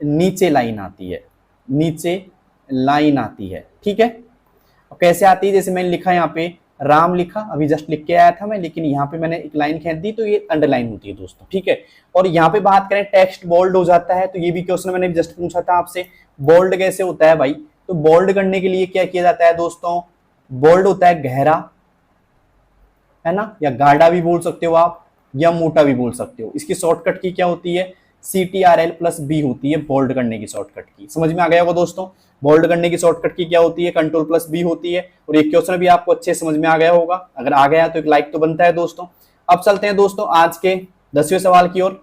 नीचे लाइन आती है, नीचे लाइन आती है। ठीक है, कैसे आती है? जैसे मैंने लिखा यहाँ पे राम लिखा, अभी जस्ट लिख के आया था मैं, लेकिन यहाँ पे मैंने एक लाइन खींच दी तो ये अंडरलाइन होती है दोस्तों। ठीक है, और यहाँ पे बात करें टेक्स्ट बोल्ड हो जाता है। तो ये भी क्वेश्चन मैंने जस्ट पूछा था आपसे, बोल्ड कैसे होता है भाई? तो बोल्ड करने के लिए क्या किया जाता है दोस्तों? बोल्ड होता है गहरा, है ना, या गाढ़ा भी बोल सकते हो आप, या मोटा भी बोल सकते हो। इसकी शॉर्टकट की क्या होती है? Ctrl+B होती है बोल्ड करने की शॉर्टकट की। समझ में आ गया होगा दोस्तों, बोल्ड करने की शॉर्टकट की क्या होती है? Ctrl+B होती है। और ये क्वेश्चन भी आपको अच्छे समझ में आ गया होगा। अगर आ गया तो एक लाइक तो बनता है दोस्तों। अब चलते हैं दोस्तों आज के 10वें सवाल की ओर।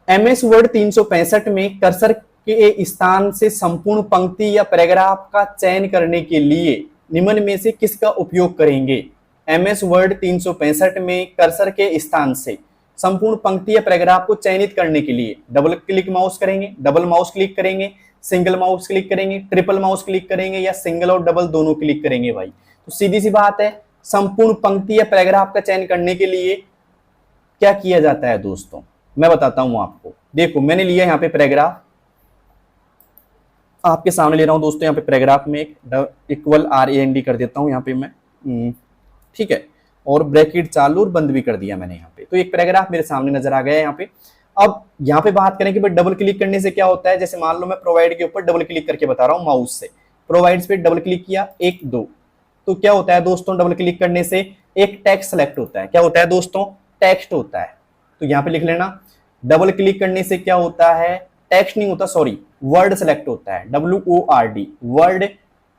एमएस वर्ड 365 में कर्सर के स्थान से संपूर्ण पंक्ति या पैराग्राफ का चयन करने के लिए निम्न में से किसका उपयोग करेंगे? एमएस वर्ड 365 में कर्सर के स्थान से संपूर्ण पंक्ति या पैराग्राफ को चयनित करने के लिए डबल क्लिक माउस करेंगे, डबल माउस क्लिक करेंगे, सिंगल माउस क्लिक करेंगे, ट्रिपल माउस क्लिक करेंगे, या सिंगल और डबल दोनों क्लिक करेंगे भाई? तो सीधी सी बात है, संपूर्ण पंक्ति या पैराग्राफ का चयन करने के लिए क्या किया जाता है दोस्तों? मैं बताता हूं आपको। देखो मैंने लिया यहाँ पे पैराग्राफ, आपके सामने ले रहा हूं दोस्तों। यहाँ पे पैराग्राफ में एक =RAND कर देता हूं यहाँ पे मैं। ठीक है, और ब्रैकेट चालू और बंद भी कर दिया मैंने यहाँ पे। तो एक पैराग्राफ मेरे सामने नजर आ गया यहाँ पे। अब यहाँ पे बात करें कि भाई डबल क्लिक करने से क्या होता है। जैसे मान लो मैं प्रोवाइड के ऊपर डबल क्लिक करके बता रहा हूँ माउस से, प्रोवाइड पे डबल क्लिक किया 1 2, तो क्या होता है दोस्तों? डबल क्लिक करने से एक टेक्स्ट सेलेक्ट होता है। क्या होता है दोस्तों? टेक्स्ट होता है। तो यहाँ पे लिख लेना, डबल क्लिक करने से क्या होता है? टेक्स्ट नहीं होता, सॉरी, वर्ड सेलेक्ट होता है। WORD, वर्ड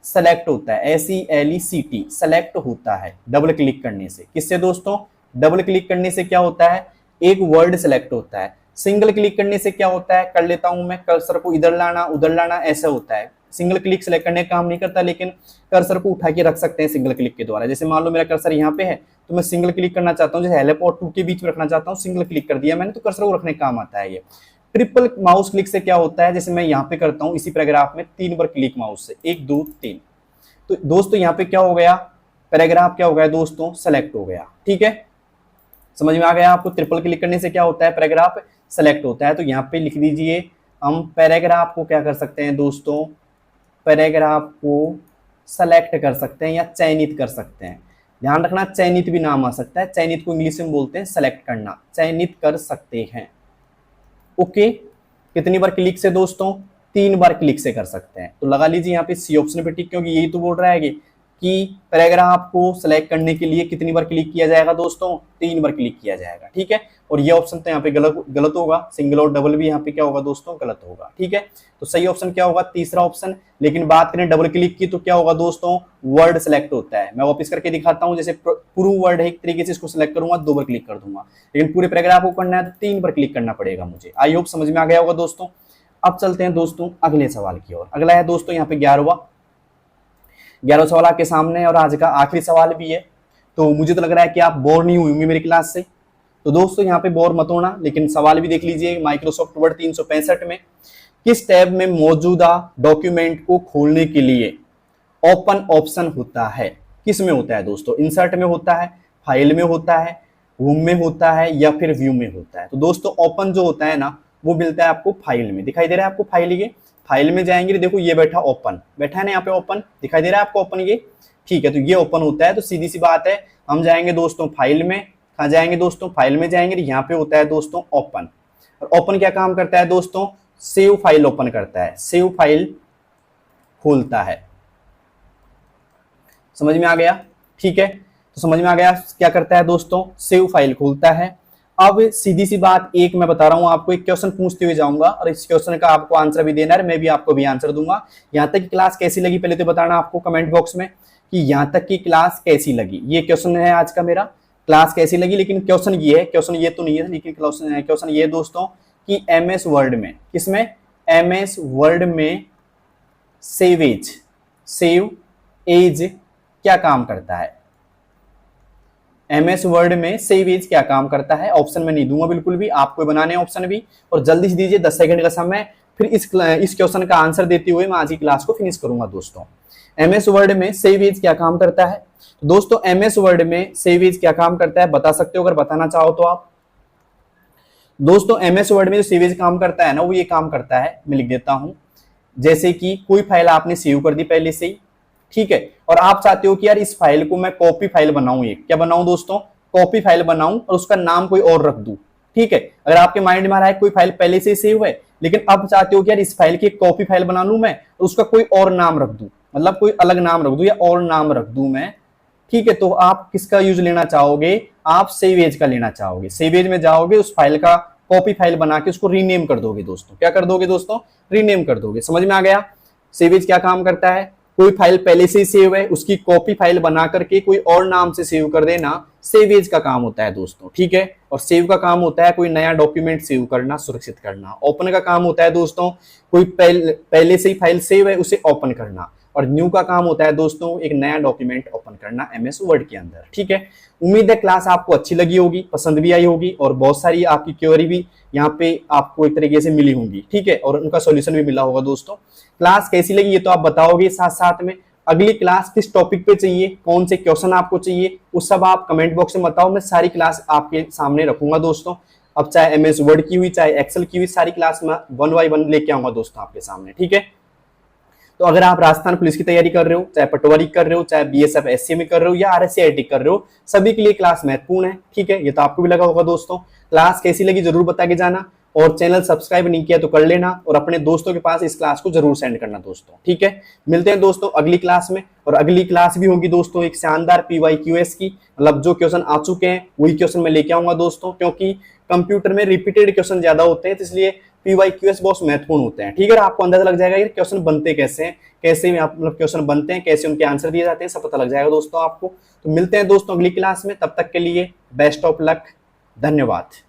सेलेक्ट होता है। SELECT, सेलेक्ट होता है डबल क्लिक करने से। किससे दोस्तों? डबल क्लिक करने से क्या होता है? एक वर्ड सेलेक्ट होता है। सिंगल क्लिक करने से क्या होता है? कर लेता हूं मैं, कर्सर को इधर लाना उधर लाना, ऐसा होता है। सिंगल क्लिक सेलेक्ट करने का काम नहीं करता, लेकिन कर्सर को उठा के रख सकते हैं सिंगल क्लिक के द्वारा। जैसे मान लो मेरा कर्सर यहाँ पे है तो मैं सिंगल क्लिक करना चाहता हूँ, जैसे हेल्प और 2 के बीच में रखना चाहता हूँ, सिंगल क्लिक कर दिया मैंने तो कर्सर को रखने का काम आता है ये। ट्रिपल माउस क्लिक से क्या होता है, जैसे मैं यहाँ पे करता हूँ इसी पैराग्राफ में 3 बार क्लिक माउस से, 1 2 3, तो दोस्तों यहाँ पे क्या हो गया, पैराग्राफ क्या हो गया दोस्तों, सेलेक्ट हो गया। ठीक है, समझ में आ गया आपको। ट्रिपल क्लिक करने से क्या होता है, पैराग्राफ सेलेक्ट होता है। तो यहाँ पे लिख दीजिए, हम पैराग्राफ को क्या कर सकते हैं दोस्तों, पैराग्राफ को सेलेक्ट कर सकते हैं या चयनित कर सकते हैं। ध्यान रखना चयनित भी नाम आ सकता है, चयनित को इंग्लिश में बोलते हैं सेलेक्ट करना, चयनित कर सकते हैं। ओके, कितनी बार क्लिक से दोस्तों, 3 बार क्लिक से कर सकते हैं। तो लगा लीजिए यहाँ पे सी ऑप्शन पे टिक, क्योंकि यही तो बोल रहा है कि पैराग्राफ को सेलेक्ट करने के लिए कितनी बार क्लिक किया जाएगा दोस्तों, 3 बार क्लिक किया जाएगा। ठीक है, और ये ऑप्शन तो यहाँ पे गलत होगा, सिंगल और डबल भी यहाँ पे क्या होगा दोस्तों, गलत होगा। ठीक है, तो सही ऑप्शन क्या होगा, तीसरा ऑप्शन। लेकिन बात करें डबल क्लिक की तो क्या होगा दोस्तों, वर्ड सेलेक्ट होता है। मैं वापस करके दिखाता हूँ, जैसे पूरा वर्ड है एक तरीके से, इसको सेलेक्ट करूंगा 2 बार क्लिक कर दूंगा, लेकिन पूरे पैराग्राफ को करना है तो 3 बार क्लिक करना पड़ेगा मुझे। आई होप समझ में आ गया होगा दोस्तों। अब चलते हैं दोस्तों अगले सवाल की ओर। अगला है दोस्तों यहाँ पे 11वां सवाल आपके सामने, और आज का आखिरी सवाल भी है। तो मुझे तो लग रहा है कि आप बोर नहीं हुए होंगे मेरी क्लास से, तो दोस्तों यहाँ पे बोर मत होना। लेकिन सवाल भी देख लीजिए, माइक्रोसॉफ्ट वर्ड 365 में किस टैब में मौजूदा डॉक्यूमेंट को खोलने के लिए ओपन ऑप्शन होता है। किस में होता है दोस्तों, इंसर्ट में होता है, फाइल में होता है, होम में होता है, या फिर व्यू में होता है। तो दोस्तों ओपन जो होता है ना, वो मिलता है आपको फाइल में। दिखाई दे रहा है आपको फाइल, ये फाइल में जाएंगे, देखो ये बैठा ओपन, बैठा है ना यहाँ पे ओपन, दिखाई दे रहा है आपको ओपन ये। ठीक है, तो ये ओपन होता है। तो सीधी सी बात है, हम जाएंगे दोस्तों फाइल में। कहाँ जाएंगे दोस्तों, फाइल में जाएंगे, यहाँ पे होता है दोस्तों ओपन। और ओपन क्या काम करता है दोस्तों, सेव फाइल ओपन करता है, सेव फाइल खोलता है। समझ में आ गया। ठीक है, तो समझ में आ गया क्या करता है दोस्तों, सेव फाइल खोलता है। अब सीधी सी बात एक मैं बता रहा हूं आपको, एक क्वेश्चन पूछते हुए जाऊंगा और इस क्वेश्चन का आपको आंसर भी देना है, मैं भी आपको भी आंसर दूंगा। यहां तक की क्लास कैसी लगी पहले तो बताना आपको कमेंट बॉक्स में कि यहां तक की क्लास कैसी लगी। ये क्वेश्चन है आज का मेरा, क्लास कैसी लगी। लेकिन क्वेश्चन ये है, क्वेश्चन ये तो नहीं है, लेकिन क्वेश्चन ये है दोस्तों कि एमएस वर्ड में, किसमें, एमएस वर्ड में सेव एज क्या काम करता है। एमएस वर्ड में सेव एज क्या काम करता है। ऑप्शन में नहीं दूंगा बिल्कुल भी, आपको बनाने ऑप्शन भी, और जल्दी से दीजिए 10 सेकंड का समय, फिर इस क्वेश्चन का आंसर देते हुए मैं आज की क्लास को फिनिश करूंगा दोस्तों। एमएस वर्ड में सेव एज क्या काम करता है। तो दोस्तों एमएस वर्ड में सेव एज क्या काम करता है, बता सकते हो अगर बताना चाहो तो आप। दोस्तों एमएस वर्ड में जो सेव एज काम करता है ना, वो ये काम करता है, मैं लिख देता हूं। जैसे कि कोई फाइल आपने सेव कर दी पहले से ही, ठीक है, और आप चाहते हो कि यार इस फाइल को मैं कॉपी फाइल बनाऊं, एक क्या बनाऊं दोस्तों, कॉपी फाइल बनाऊं, और उसका नाम कोई और रख दूं। ठीक है, अगर आपके माइंड में आ रहा है कोई फाइल पहले से सेव है, लेकिन अब चाहते हो कि यार इस फाइल की कॉपी फाइल बना लूं मैं, और उसका कोई और नाम रख दूं, मतलब कोई अलग नाम रख दूं या और नाम रख दूं मैं। ठीक है, तो आप किसका यूज लेना चाहोगे, आप सेव एज का लेना चाहोगे। सेव एज में जाओगे, उस फाइल का कॉपी फाइल बना के उसको रीनेम कर दोगे दोस्तों। क्या कर दोगे दोस्तों, रीनेम कर दोगे। समझ में आ गया। सेव एज क्या काम करता है, कोई फाइल पहले से ही सेव है, उसकी कॉपी फाइल बना करके कोई और नाम से सेव कर देना, सेव एज का काम होता है दोस्तों। ठीक है, और सेव का काम होता है कोई नया डॉक्यूमेंट सेव करना, सुरक्षित करना। ओपन का काम होता है दोस्तों कोई पहले से ही फाइल सेव है उसे ओपन करना, और न्यू का काम होता है दोस्तों एक नया डॉक्यूमेंट ओपन करना एमएस वर्ड के अंदर। ठीक है, उम्मीद है क्लास आपको अच्छी लगी होगी, पसंद भी आई होगी, और बहुत सारी आपकी क्वेरी भी यहाँ पे आपको एक तरीके से मिली होंगी। ठीक है, और उनका सॉल्यूशन भी मिला होगा दोस्तों। क्लास कैसी लगी ये तो आप बताओगे, साथ साथ में अगली क्लास किस टॉपिक पे चाहिए, कौन से क्वेश्चन आपको चाहिए, वो सब आप कमेंट बॉक्स में बताओ। मैं सारी क्लास आपके सामने रखूंगा दोस्तों। अब चाहे एमएस वर्ड की हुई, चाहे एक्सेल की हुई, सारी क्लास में 1 बाय 1 लेके आऊंगा दोस्तों आपके सामने। ठीक है, तो अगर आप राजस्थान पुलिस की तैयारी कर रहे हो, चाहे पटवारी कर रहे हो, चाहे बीएसएफ एससी में कर रहे हो, या आरएससीआईटी कर रहे हो, सभी के लिए क्लास महत्वपूर्ण है। ठीक है, ये तो आपको भी लगा होगा दोस्तों। क्लास कैसी लगी जरूर बता के जाना, और चैनल सब्सक्राइब नहीं किया तो कर लेना, और अपने दोस्तों के पास इस क्लास को जरूर सेंड करना दोस्तों। ठीक है, मिलते हैं दोस्तों अगली क्लास में, और अगली क्लास भी होगी दोस्तों एक शानदार पीवाईक्यूएस की, मतलब जो क्वेश्चन आ चुके हैं वही क्वेश्चन मैं लेके आऊंगा दोस्तों, क्योंकि कंप्यूटर में रिपीटेड क्वेश्चन ज्यादा होते हैं, तो इसलिए पीवाईक्यूएस बहुत महत्वपूर्ण होते हैं। ठीक है, आपको अंदाजा लग जाएगा ये क्वेश्चन बनते कैसे हैं, कैसे मतलब क्वेश्चन बनते हैं, कैसे उनके आंसर दिए जाते हैं, सब पता लग जाएगा दोस्तों आपको। तो मिलते हैं दोस्तों अगली क्लास में, तब तक के लिए बेस्ट ऑफ लक, धन्यवाद।